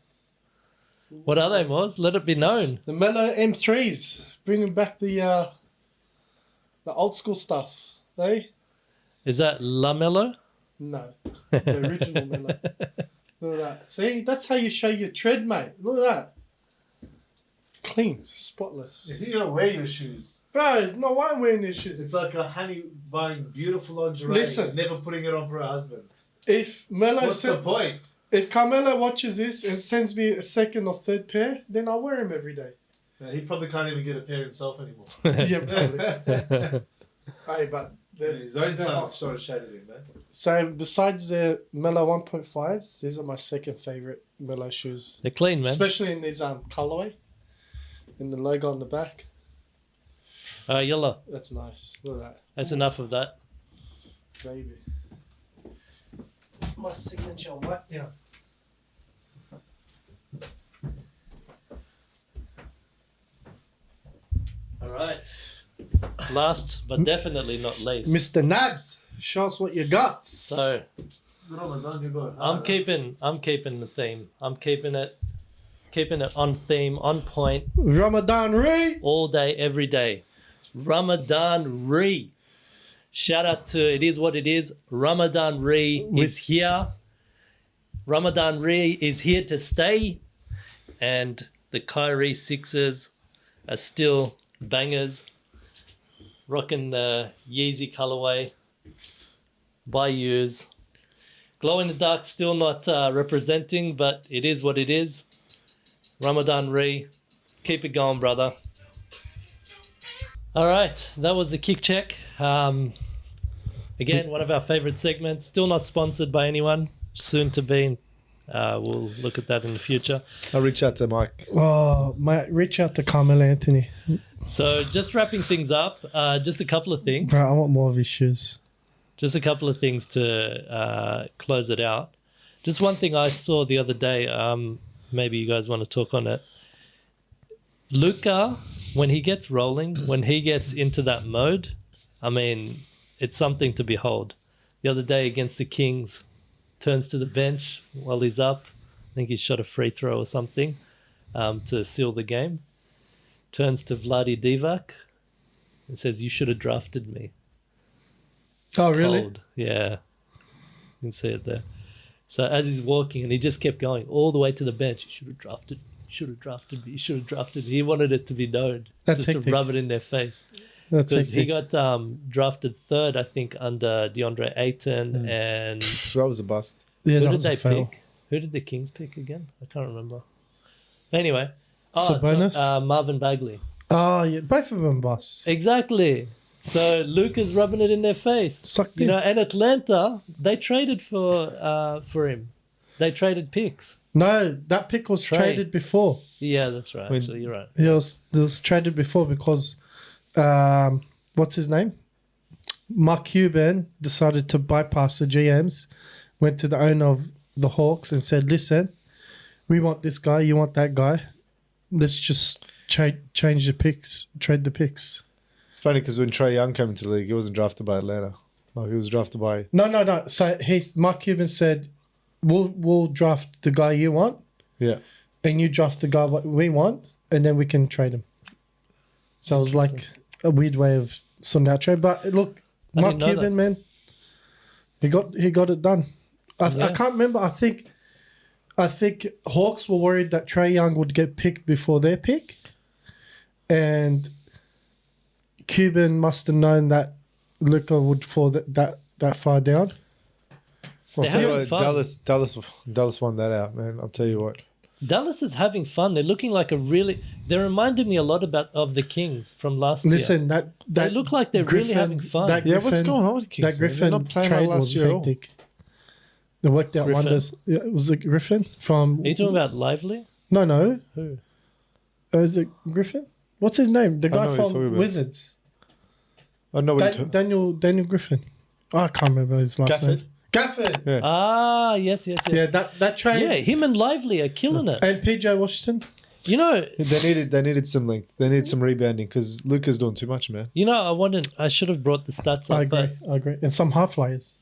What are they, Moz? Let it be known. The mellow M3s. Bringing back the old school stuff. They? Is that Lamello? No. The original mellow. Look at that. See? That's how you show your tread, mate. Look at that. Clean. Spotless. If you're gonna wear your shoes, Bro, no, why am I wearing these shoes? it's like a honey buying beautiful lingerie, Listen. never putting it on for her husband. If Mello What's the point? If Carmelo watches this and sends me a second or third pair, then I'll wear him every day. He probably can't even get a pair himself anymore. Yeah, probably. Hey, but His own son's sort of shaded him, man. so besides the Melo 1.5s, these are my second favorite Melo shoes, They're clean, man. especially in these colorway, in the logo on the back. Yellow. That's nice. Look at that, That's enough of that. baby. My signature wipe down. All right. Last, but definitely not least. Mr. Nabs, show us what you got. So I'm keeping the theme. I'm keeping it on theme, on point, Ramadan Ray. all day, every day. Ramadan Re. Shout out to It Is What It Is. Ramadan Re is here. Ramadan Re is here to stay. And the Kyrie Sixers are still bangers. Rocking the Yeezy colorway. Bayous. Glow in the dark still not representing, but it is what it is. Ramadan Re. Keep it going, brother. All right, that was the kick check. Again, one of our favorite segments. Still not sponsored by anyone. Soon to be. We'll look at that in the future. I'll reach out to Mike. Oh, reach out to Carmelo Anthony. So just wrapping things up, just a couple of things. Bro, I want more of his shoes. Just a couple of things to close it out. Just one thing I saw the other day. Maybe you guys want to talk on it. Luka, when he gets rolling, when he gets into that mode, I mean, it's something to behold. The other day against the Kings, turns to the bench while he's up. I think he shot a free throw or something to seal the game. Turns to Vlade Divac and says, "You should have drafted me." It's Oh, really? cold. Yeah. You can see it there. So as he's walking, and he just kept going all the way to the bench, "You should have drafted me. You should have drafted me. You should have drafted me." He wanted it to be known. That's just hectic. to rub it in their face. That's Because he hectic. got drafted third, I think, under DeAndre Ayton. And That was a bust. Yeah, who that did was they a fail. pick? Who did the Kings pick again? I can't remember. Anyway. Sabonis? Marvin Bagley. Oh, yeah, both of them busts. Exactly. So Luka's rubbing it in their face. Sucked You in. know, and Atlanta, they traded for him. They traded picks. No, that pick was Trade. traded before. Yeah, that's right. When- Actually, you're right. It was traded before because, what's his name? Mark Cuban decided to bypass the GMs, went to the owner of the Hawks and said, "Listen, we want this guy, you want that guy. Let's just change the picks, trade the picks." It's funny because when Trae Young came into the league, he wasn't drafted by Atlanta. No, he was drafted by. No. So Mark Cuban said, "We'll draft the guy you want, Yeah. and you draft the guy what we want, and then we can trade him." So it was like a weird way of sorting out trade. But look, I Mark didn't know Cuban, man, he got it done. I can't remember. I think Hawks were worried that Trae Young would get picked before their pick, and Cuban must have known that Luka would fall that far down. I'll They're tell you having what, fun. Dallas won that out, man. I'll tell you what. Dallas is having fun. They're looking like they reminded me a lot of the Kings from last year. Listen, that They look like they're really having fun. Yeah, what's going on with the Kings, That man? They're Griffin not playing like trade last was year at all. hectic. They worked out Griffin? wonders. Yeah, it was it Griffin from? Are you talking about Lively? No. Who? Is it Griffin? What's his name? The I know guy what you're talking from about. Wizards. I know what you're talking. Daniel Griffin. Oh, I can't remember his last Gafford? name. Gafford. Yeah. Ah, yes. Yeah, that trade. Yeah, him and Lively are killing it. And PJ Washington. You know, They needed some length. They needed some rebounding because Luka's doing too much, man. I should have brought the stats up. I but agree. And some half flyers.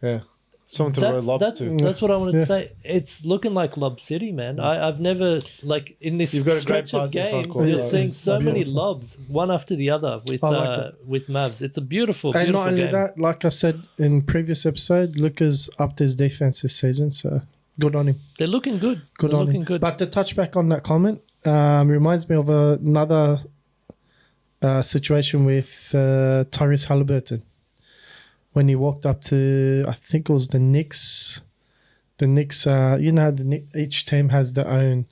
Yeah. Someone to roll lobs to. That's what I wanted to Yeah. say. It's looking like Lob City, man. I've never, like, in this You've got a great stretch of passing front games, court. you're Yeah, seeing it's so many beautiful. lobs, one after the other with I like with Mavs. It's a beautiful, And beautiful not only game. that, like I said in previous episode, Luka's upped his defense this season, so good on him. They're looking good. Good They're on looking him. good. But to touch back on that comment, reminds me of another situation with Tyrese Halliburton when he walked up to, I think it was the Knicks the Knicks, you know, each team has their own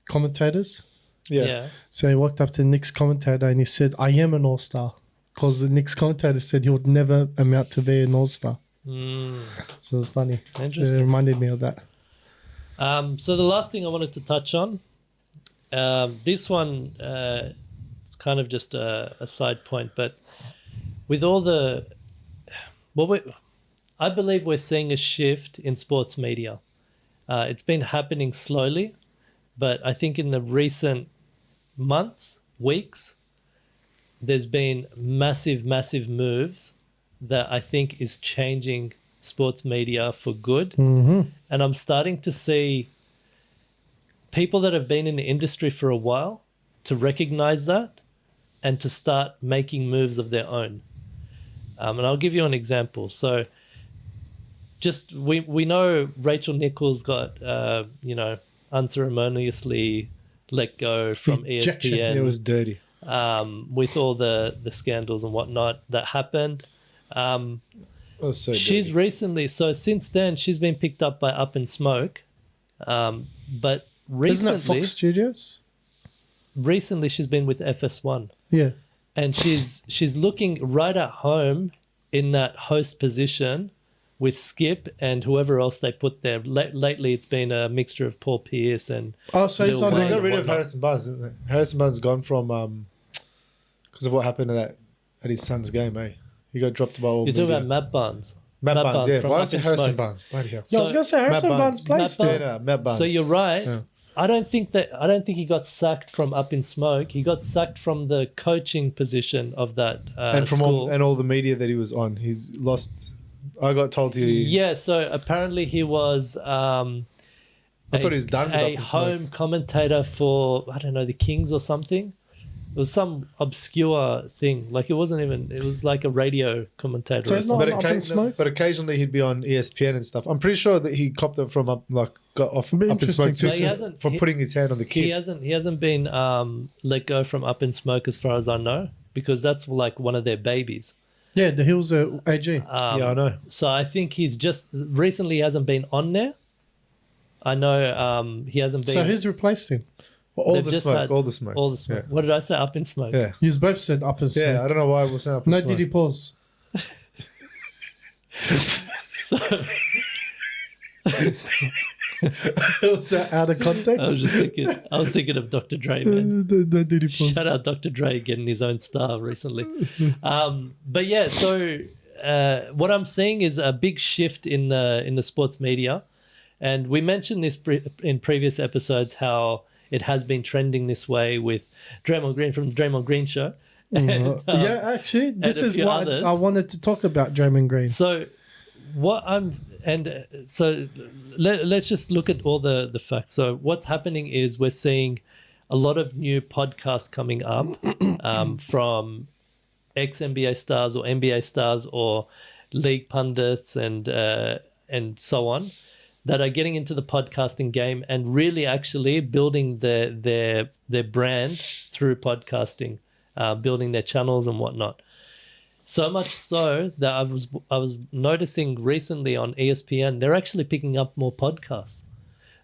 commentators. Yeah. So he walked up to the Knicks commentator and he said, "I am an all-star," because the Knicks commentator said he would never amount to be an all-star. So it was funny. Interesting. So it reminded me of that. So the last thing I wanted to touch on, this one, it's kind of just a side point, but with all the, I believe we're seeing a shift in sports media. It's been happening slowly, but I think in the recent months, weeks, there's been massive moves that I think is changing sports media for good. Mm-hmm. And I'm starting to see people that have been in the industry for a while to recognize that and to start making moves of their own. And I'll give you an example. So just we know Rachel Nichols got, unceremoniously let go from Ejection. ESPN. It was dirty. With all the scandals and whatnot that happened. It was so She's dirty. recently, so since then, she's been picked up by Up in Smoke. But Isn't that recently, Fox Studios? recently she's been with FS1. Yeah. And she's looking right at home in that host position with Skip and whoever else they put there. Lately, it's been a mixture of Paul Pierce and Oh, so he's Lil on They Wayne got and rid of whatnot. Harrison Barnes, didn't they? Harrison Barnes gone from because of what happened to that at his son's game, eh? He got dropped by all You're talking media. about Matt Barnes. Matt Barnes, yeah. from Why Up did I say in Harrison Smoke. Barnes? Bloody hell. No, I was going to say Harrison Matt Barnes plays Matt there. Barnes. Yeah, Matt Barnes. So you're right. Yeah. I don't think he got sacked from Up in Smoke. He got sacked from the coaching position of that and from school. all the media that he was on, he's lost. I got told he. Yeah, so apparently he was I thought he was done with Up a in Smoke. home commentator for, I don't know, the Kings or something. It was some obscure thing. Like it wasn't even, it was like a radio commentator. So or it's not- something. Up in Smoke? But occasionally he'd be on ESPN and stuff. I'm pretty sure that he copped it from got off Be Up in Smoke interesting too, to see. He hasn't- for he- putting his hand on the He kid. hasn't been let go from Up in Smoke as far as I know, because that's like one of their babies. Yeah, the Hills AG. Yeah, I know. So I think he's just recently hasn't been on there. I know he hasn't been. So who's replaced him? All they've the just smoke, had all the smoke. All the smoke. Yeah. What did I say? Up in Smoke. Yeah. You both said Up in Smoke. Yeah, I don't know why we're saying Up in No, Smoke. did he pause? So, Was that out of context? I was thinking of Dr. Dre, man. No, did he pause? Shout out Dr. Dre getting his own star recently. But yeah, so what I'm seeing is a big shift in the sports media, and we mentioned this in previous episodes how it has been trending this way with Draymond Green from the Draymond Green Show. And, Yeah, actually, this a is few what others. I wanted to talk about Draymond Green. So let's just look at all the facts. So what's happening is we're seeing a lot of new podcasts coming up from ex-NBA stars or NBA stars or league pundits and so on that are getting into the podcasting game and really actually building their brand through podcasting, building their channels and whatnot. So much so that I was noticing recently on ESPN, they're actually picking up more podcasts.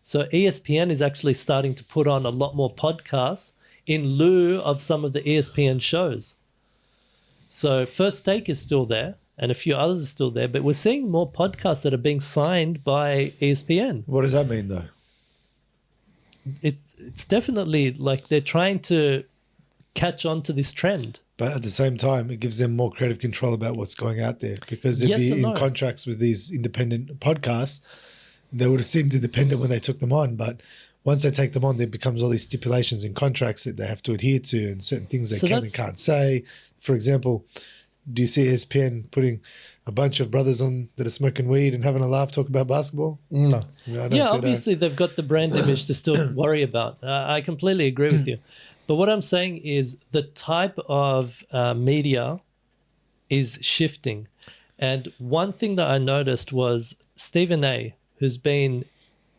So ESPN is actually starting to put on a lot more podcasts in lieu of some of the ESPN shows. So First Take is still there and a few others are still there, but we're seeing more podcasts that are being signed by ESPN. What does that mean, though? It's definitely like they're trying to catch on to this trend. But at the same time, it gives them more creative control about what's going out there because they'd Yes be and in no. contracts with these independent podcasts. They would have seemed independent when they took them on, but once they take them on, there becomes all these stipulations in contracts that they have to adhere to and certain things they So can and that's- can't say. For example, do you see ESPN putting a bunch of brothers on that are smoking weed and having a laugh talk about basketball? No. I don't Yeah, see that. obviously they've got the brand image to still worry about. I completely agree with you. But what I'm saying is the type of media is shifting. And one thing that I noticed was Stephen A., who's been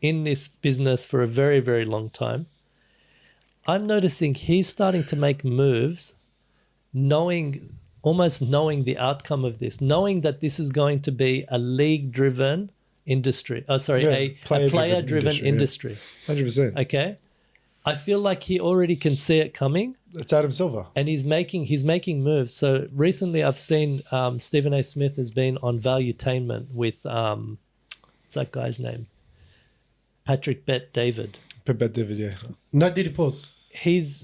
in this business for a very, very long time, I'm noticing he's starting to make moves almost knowing the outcome of this, knowing that this is going to be a league-driven industry. Yeah, A player-driven player-driven industry, yeah. industry. 100%. Okay, I feel like he already can see it coming, It's Adam Silver. and he's making moves. So recently, I've seen Stephen A. Smith has been on Valuetainment with what's that guy's name? Patrick Bet David. Bet David, yeah. No, did he pause? He's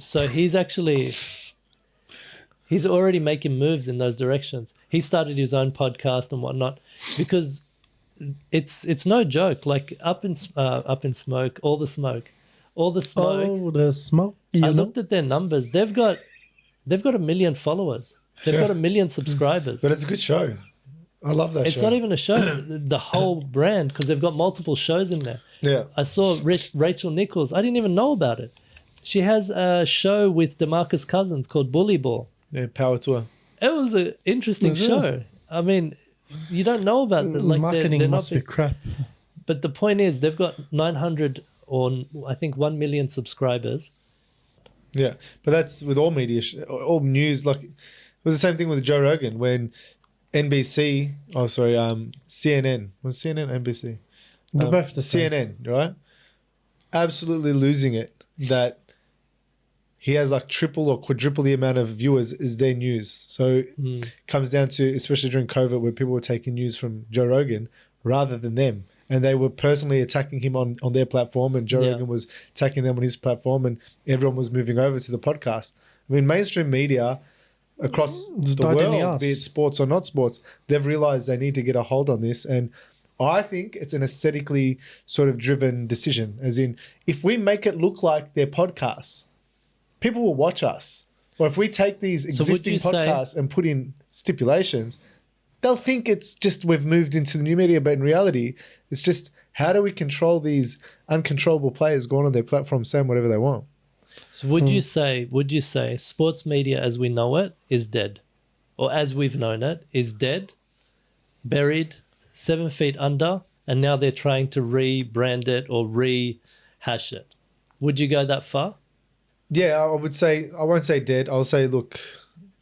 already making moves in those directions. He started his own podcast and whatnot because it's no joke. Like up in smoke, all the smoke. Oh, the smoke. I looked at their numbers. They've got 1 million followers. They've got 1 million subscribers. But it's a good show. I love that show. It's not even a show. The whole brand, because they've got multiple shows in there. Yeah. I saw Rachel Nichols. I didn't even know about it. She has a show with DeMarcus Cousins called Bully Ball. Yeah, Power Tour. It was an interesting show. I mean, you don't know about it. Like Marketing they're must not be crap. But the point is, they've got 900 or I think 1 million subscribers. Yeah, but that's with all media, all news. Like it was the same thing with Joe Rogan when CNN. Was CNN NBC? They're both the same. CNN, right? Absolutely losing it. That he has like triple or quadruple the amount of viewers is their news. So it comes down to, especially during COVID, where people were taking news from Joe Rogan rather than them. And they were personally attacking him on their platform, and Joe Rogan was attacking them on his platform, and everyone was moving over to the podcast. I mean, mainstream media across the world, be it sports or not sports, they've realized they need to get a hold on this. And I think it's an aesthetically sort of driven decision, as in, if we make it look like their podcasts, people will watch us. Or if we take these existing podcasts and put in stipulations, they'll think it's just we've moved into the new media, but in reality, it's just how do we control these uncontrollable players going on their platform saying whatever they want? So would you say sports media as we know it is dead? Or as we've known it is dead, buried, 7 feet under, and now they're trying to rebrand it or rehash it? Would you go that far? Yeah, I would say, I won't say dead. I'll say, look,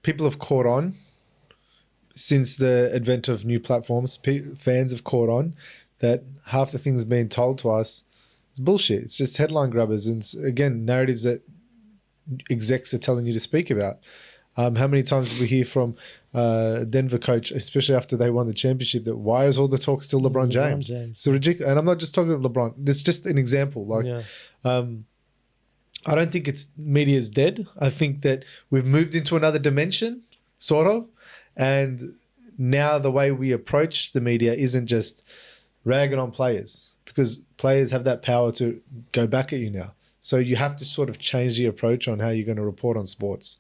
people have caught on. Since the advent of new platforms, fans have caught on that half the things being told to us is bullshit. It's just headline grabbers and, again, narratives that execs are telling you to speak about. How many times did we hear from Denver coach, especially after they won the championship, that why is all the talk still LeBron James? It's ridiculous. And I'm not just talking about LeBron. It's just an example. I don't think media is dead. I think that we've moved into another dimension, sort of. And now the way we approach the media isn't just ragging on players, because players have that power to go back at you now. So you have to sort of change the approach on how you're going to report on sports.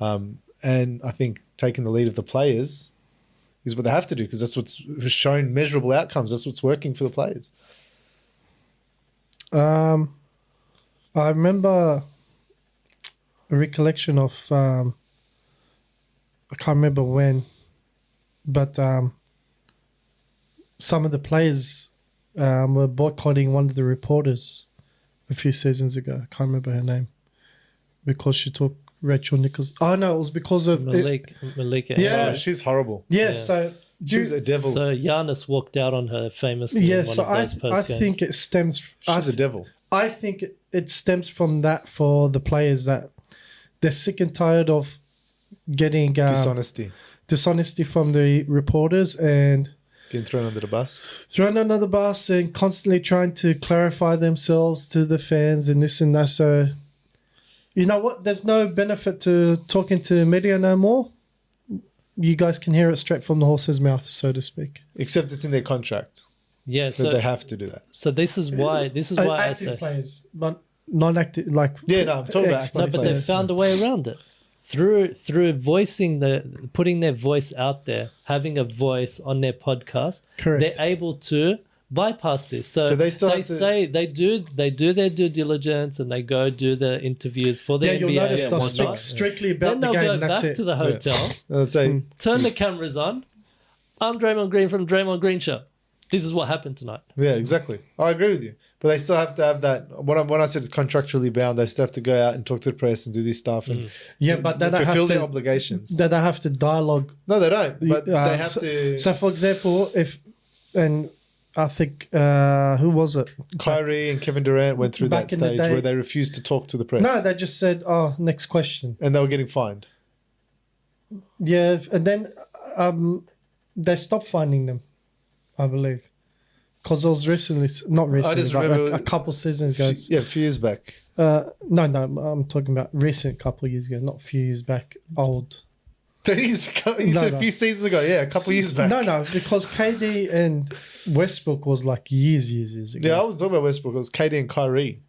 And I think taking the lead of the players is what they have to do, because that's what's shown measurable outcomes. That's what's working for the players. I remember a recollection of... I can't remember when, but some of the players were boycotting one of the reporters a few seasons ago. I can't remember her name, because she took Rachel Nichols. Oh no, it was because of Malik. Yeah, she's horrible. Yeah, so she's a devil. So Giannis walked out on her famously. Yeah, in one so of those I think it stems. She's a devil. I think it stems from that for the players, that they're sick and tired of getting dishonesty from the reporters and getting thrown under the bus and constantly trying to clarify themselves to the fans and this and that. So you know what, there's no benefit to talking to media no more. You guys can hear it straight from the horse's mouth, so to speak. Except it's in their contract. Yeah, so they have to do that. So this is why active I say players, but non-active, like I'm talking about active but players. they've found a way around it. Through putting their voice out there, having a voice on their podcast. Correct. They're able to bypass this. So But they still have to- say they do their due diligence and they go do the interviews for the NBA. you'll notice and they'll whatnot. speak strictly Then about the they'll game. go And that's back it. to the hotel, I'll say, turn the cameras on. I'm Draymond Green from Draymond Green Show. This is what happened tonight. yeah, exactly. I agree with you. But they still have to have that. When I said it's contractually bound, they still have to go out and talk to the press and do this stuff and But they don't fulfill have their to. obligations. They don't have to dialogue. No, they don't. But they have so, to. So, for example, I think who was it? Kyrie and Kevin Durant went through Back that in the stage day- where they refused to talk to the press. No, they just said, "Oh, next question." and they were getting fined. Yeah, and then they stopped finding them, I believe, because it was not recently, just but remember a couple seasons ago. Yeah, a few years back. No, I'm talking about recent couple years ago, not a few years back. Old. You said a few seasons ago. Yeah, a couple years back. No, because KD and Westbrook was like years ago. Yeah, I was talking about Westbrook. It was KD and Kyrie.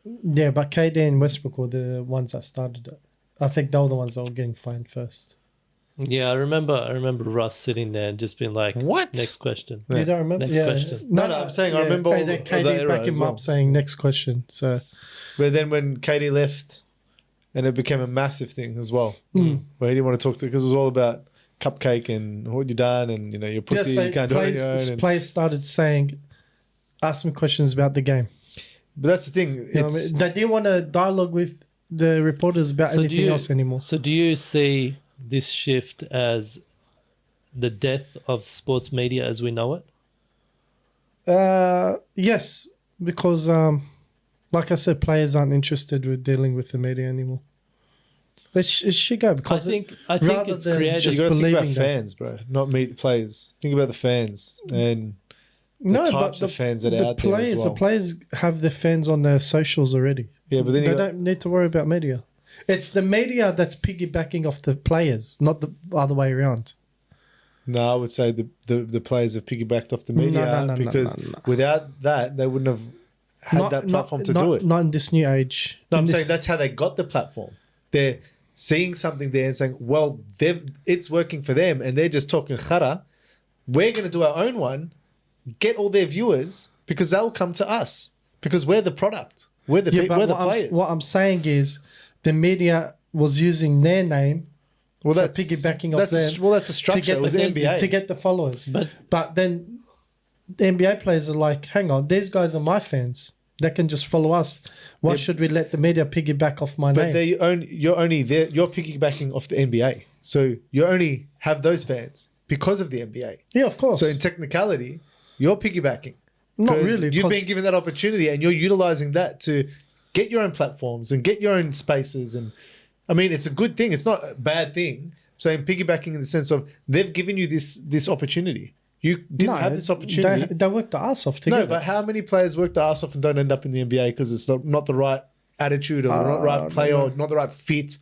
Yeah, but KD and Westbrook were the ones that started it. I think they were the ones that were getting fined first. Yeah, I remember Russ sitting there and just being like, What? Next question. You don't remember? Next question. No, I'm saying I remember all And then the KD era back as him well. up saying next question. So But then when KD left, and it became a massive thing as well, where he didn't want to talk to, because it was all about cupcake and what you done and your pussy, so you can't do it on your own. players started saying, ask me questions about the game. But that's the thing. You know what I It's, mean? They didn't want to dialogue with the reporters about anything else anymore. So do you see this shift as the death of sports media as we know it? Yes, because like I said, players aren't interested with dealing with the media anymore. It should go because I think rather it's than created. just you got to think about believing them. fans, bro, not players. Think about the fans and types of fans that are out there as well. The players have their fans on their socials already. Yeah, but then they don't need to worry about media. It's the media that's piggybacking off the players, not the other way around. No, I would say the players have piggybacked off the media No, because no. without that, they wouldn't have had that platform to do it. Not in this new age. No, I'm In this- saying that's how they got the platform. They're seeing something there and saying, well, it's working for them and they're just talking khara. We're going to do our own one, get all their viewers because they'll come to us because we're the product. We're the players. What I'm saying is the media was using their name, well, so that's piggybacking off that's them. that's a structure. It was the NBA. To get the followers. But- But then the NBA players are like, hang on, these guys are my fans. They can just follow us. Why should we let the media piggyback off my But name? you're only there. You're piggybacking off the NBA, so you only have those fans because of the NBA. Yeah, of course. So in technicality, you're piggybacking. Not 'Cause really. You've because- been given that opportunity, and you're utilizing that to get your own platforms and get your own spaces. And I mean, it's a good thing. It's not a bad thing. So I'm piggybacking in the sense of they've given you this opportunity. You didn't have this opportunity. They worked their ass off together. No, but how many players work their ass off and don't end up in the NBA because it's not the right attitude or the right player or not the right fit?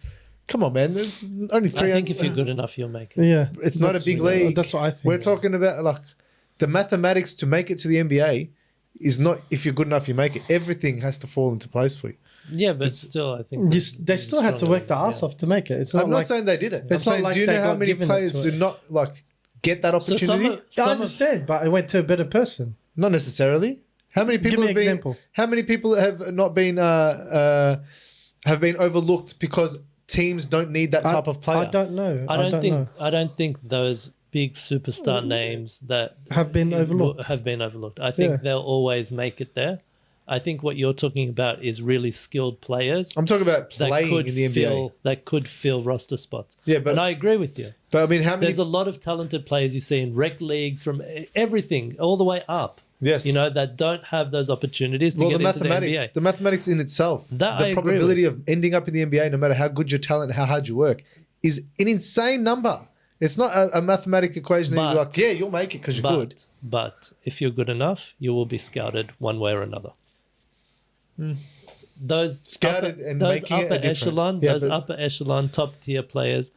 Come on, man. There's only three. I think if you're good enough, you'll make it. Yeah. It's not a big league. That's what I think. We're talking about like the mathematics to make it to the NBA is not if you're good enough, you make it. Everything has to fall into place for you. Yeah, but still, I think They still had to work their ass off to make it. It's not I'm not like saying they didn't. I'm it's not saying, like do you they know how got many given it players to do it. not like get that So opportunity? I understand, but it went to a better person. Not necessarily. How many people Give me have an been? example. How many people have not been have been overlooked because teams don't need that type of player? I don't know. I don't think those big superstar names that Have been overlooked. have been overlooked. I think Yeah. they'll always make it there. I think what you're talking about is really skilled players I'm talking about that playing could in the NBA. fill roster spots. Yeah, but- and I agree with you. But I mean, how many? There's a lot of talented players you see in rec leagues from everything all the way up. Yes. That don't have those opportunities to Well, get the into the mathematics, NBA. the mathematics in itself, That the I agree probability of ending up in the NBA, no matter how good your talent, how hard you work, is an insane number. It's not a mathematical equation. And you're But- like, yeah, you'll make it because you're good. But if you're good enough, you will be scouted one way or another. Those Scouted upper, and those making it upper a different- echelon, Yeah, those but- upper echelon top tier players,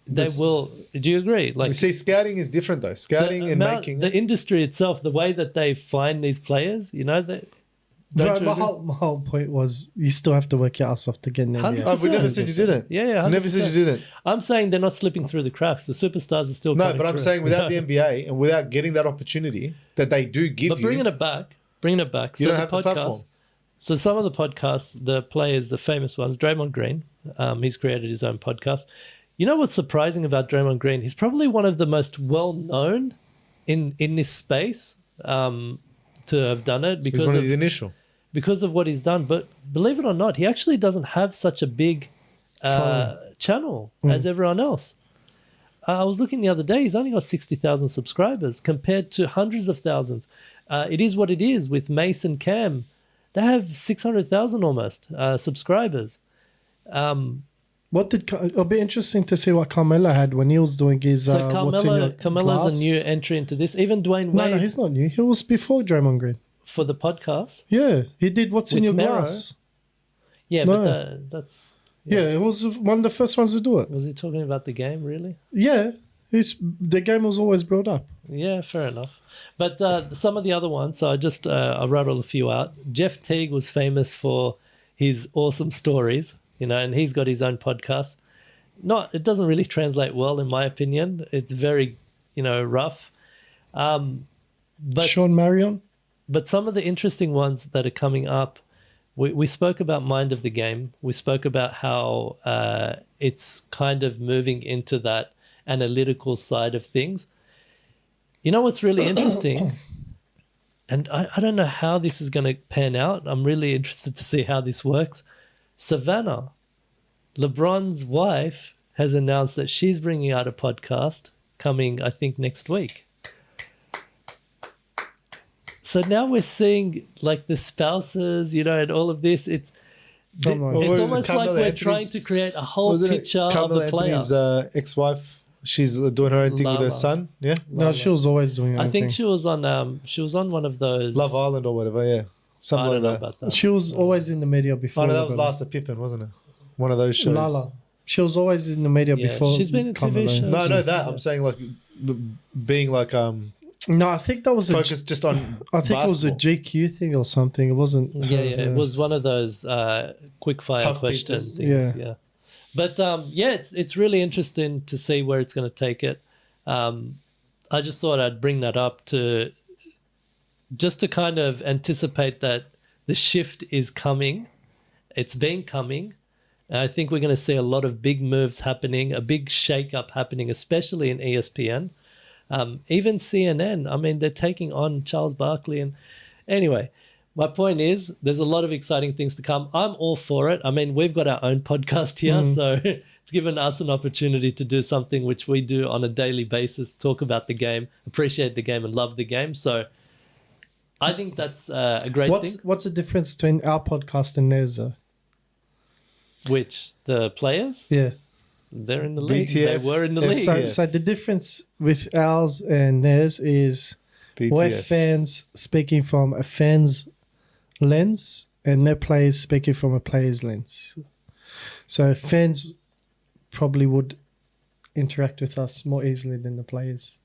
they will. Do you agree? Like You see, scouting is different though. Scouting and making the it. industry itself, the way that they find these players, that. Bro, my whole point was you still have to work your ass off to get in the NBA. 100%. Oh, we never said you didn't. Yeah, We never said you didn't. I'm saying they're not slipping through the cracks. The superstars are still No, coming but I'm through. saying without the NBA and without getting that opportunity that they do give But you, bringing it back. You don't have the platform. So some of the podcasts, the players, the famous ones, Draymond Green, he's created his own podcast. You know what's surprising about Draymond Green? He's probably one of the most well-known in this space to have done it He's one of the initial. because of what he's done. But believe it or not, he actually doesn't have such a big channel as everyone else. I was looking the other day, he's only got 60,000 subscribers compared to hundreds of thousands. It is what it is with Mace and Cam. They have 600,000 almost subscribers. It'll be interesting to see what Carmelo had when he was doing his. So What's in Your Carmelo's Glass. a new entry into this. Even Dwayne Wade No, he's not new. He was before Draymond Green. for the podcast. Yeah, he did What's in With Your Mero. Glass. Yeah, No. but that's... Yeah, it was one of the first ones to do it. Was he talking about the game, really? Yeah, the game was always brought up. Yeah, fair enough. But some of the other ones, so I rattled a few out. Jeff Teague was famous for his awesome stories, and he's got his own podcast. It doesn't really translate well, in my opinion. It's very, rough. But Sean Marion. But some of the interesting ones that are coming up, we spoke about Mind of the Game. We spoke about how it's kind of moving into that analytical side of things. You know what's really interesting? And I don't know how this is going to pan out. I'm really interested to see how this works. Savannah, LeBron's wife, has announced that she's bringing out a podcast coming, I think, next week. So now we're seeing like the spouses, and all of this. It's almost like we're trying to create a whole picture of the player. Anthony's ex-wife. She's doing her own thing with her son. Yeah. No, she was always doing her I own think thing. she was on one of those Love Island or whatever. Yeah. I Something don't know like that. about that. She was always in the media before. Oh no, that was Last of Pippin, wasn't it? One of those shows. Lala. She was always in the media Yeah, before. she's been in TV Carmelo. shows. No, no, that I'm saying like being like No, I think that was focused just on. I think it was a basketball. GQ thing or something. It wasn't. Yeah, it was one of those quick fire Puff question pieces. things. Yeah. But it's really interesting to see where it's going to take it. I just thought I'd bring that up to kind of anticipate that the shift is coming. It's been coming. And I think we're going to see a lot of big moves happening, a big shake-up happening, especially in ESPN. Even CNN, I mean, they're taking on Charles Barkley. And anyway, my point is there's a lot of exciting things to come. I'm all for it. I mean, we've got our own podcast here, so it's given us an opportunity to do something which we do on a daily basis, talk about the game, appreciate the game and love the game. So I think that's a great thing. What's the difference between our podcast and theirs, though? Which? The players? Yeah. They're in the league. BTF. They were in the league. So, so the difference with ours and theirs is we're BTF. fans speaking from a fan's lens and their players speaking from a player's lens. So fans probably would interact with us more easily than the players,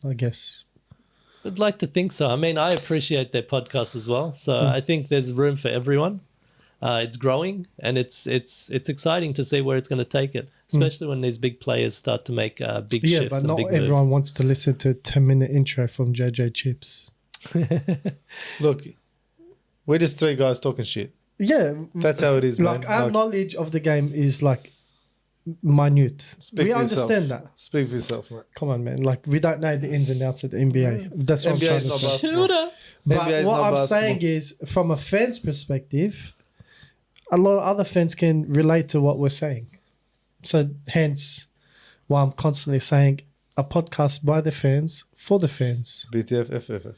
I guess. I'd like to think so. I mean, I appreciate their podcast as well. So I think there's room for everyone. It's growing, and it's exciting to see where it's going to take it, especially when these big players start to make big Yeah, shifts but and not big everyone moves. wants to listen to a 10-minute intro from JJ Chips. Look, we're just three guys talking shit. Yeah, That's how it is, like man. our Like, knowledge of the game is like minute. speak We for yourself. understand that. Speak for yourself, man. Come on, man. Like we don't know the ins and outs of the NBA. That's what NBA I'm is trying to not say. basketball. Shooter. But NBA is what not I'm basketball. saying is, from a fan's perspective, a lot of other fans can relate to what we're saying. So hence why I'm constantly saying a podcast by the fans for the fans. BTF, FFF.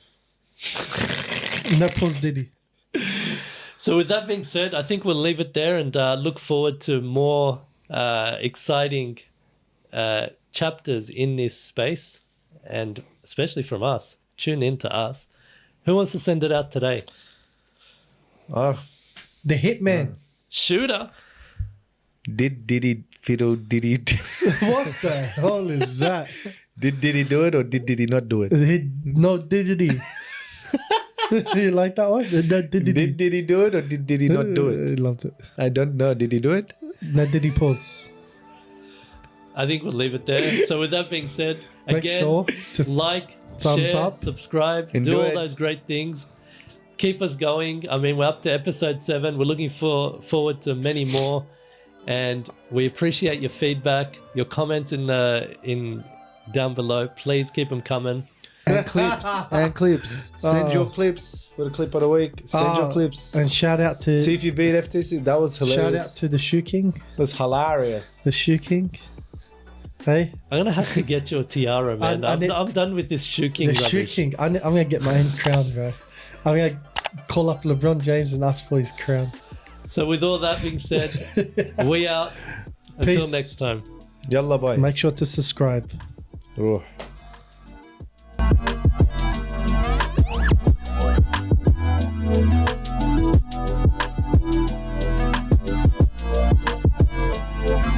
No pause, Diddy. So with that being said, I think we'll leave it there and look forward to more exciting chapters in this space, and especially from us. Tune in to us. Who wants to send it out today? Oh, The Hitman. Shooter. did fiddle, did he What the hell is that? did he do it or did he not do it? No, did he? You like that one? No, did he? Did he do it or did he not do it? I loved it. I don't know. Did he do it? No, did he pause? I think we'll leave it there. So with that being said, Make again, sure to like, thumbs share, up. subscribe, And do do all it. those great things. Keep us going. I mean, we're up to episode 7. We're looking forward to many more, and we appreciate your feedback, your comments in down below. Please keep them coming. And clips. And clips. Send your clips for the clip of the week. Send your clips. And shout out to See if you beat FTC. That was hilarious. shout out to the Shoe King. It was hilarious. The Shoe King. Hey, I'm gonna have to get your tiara, man. I'm done with this Shoe King the rubbish. Shoe King. I'm gonna get my own crown, bro. I'm gonna call up LeBron James and ask for his crown. So with all that being said, we out. Until Peace. next time. Yalla bye. Make sure to subscribe. Oh.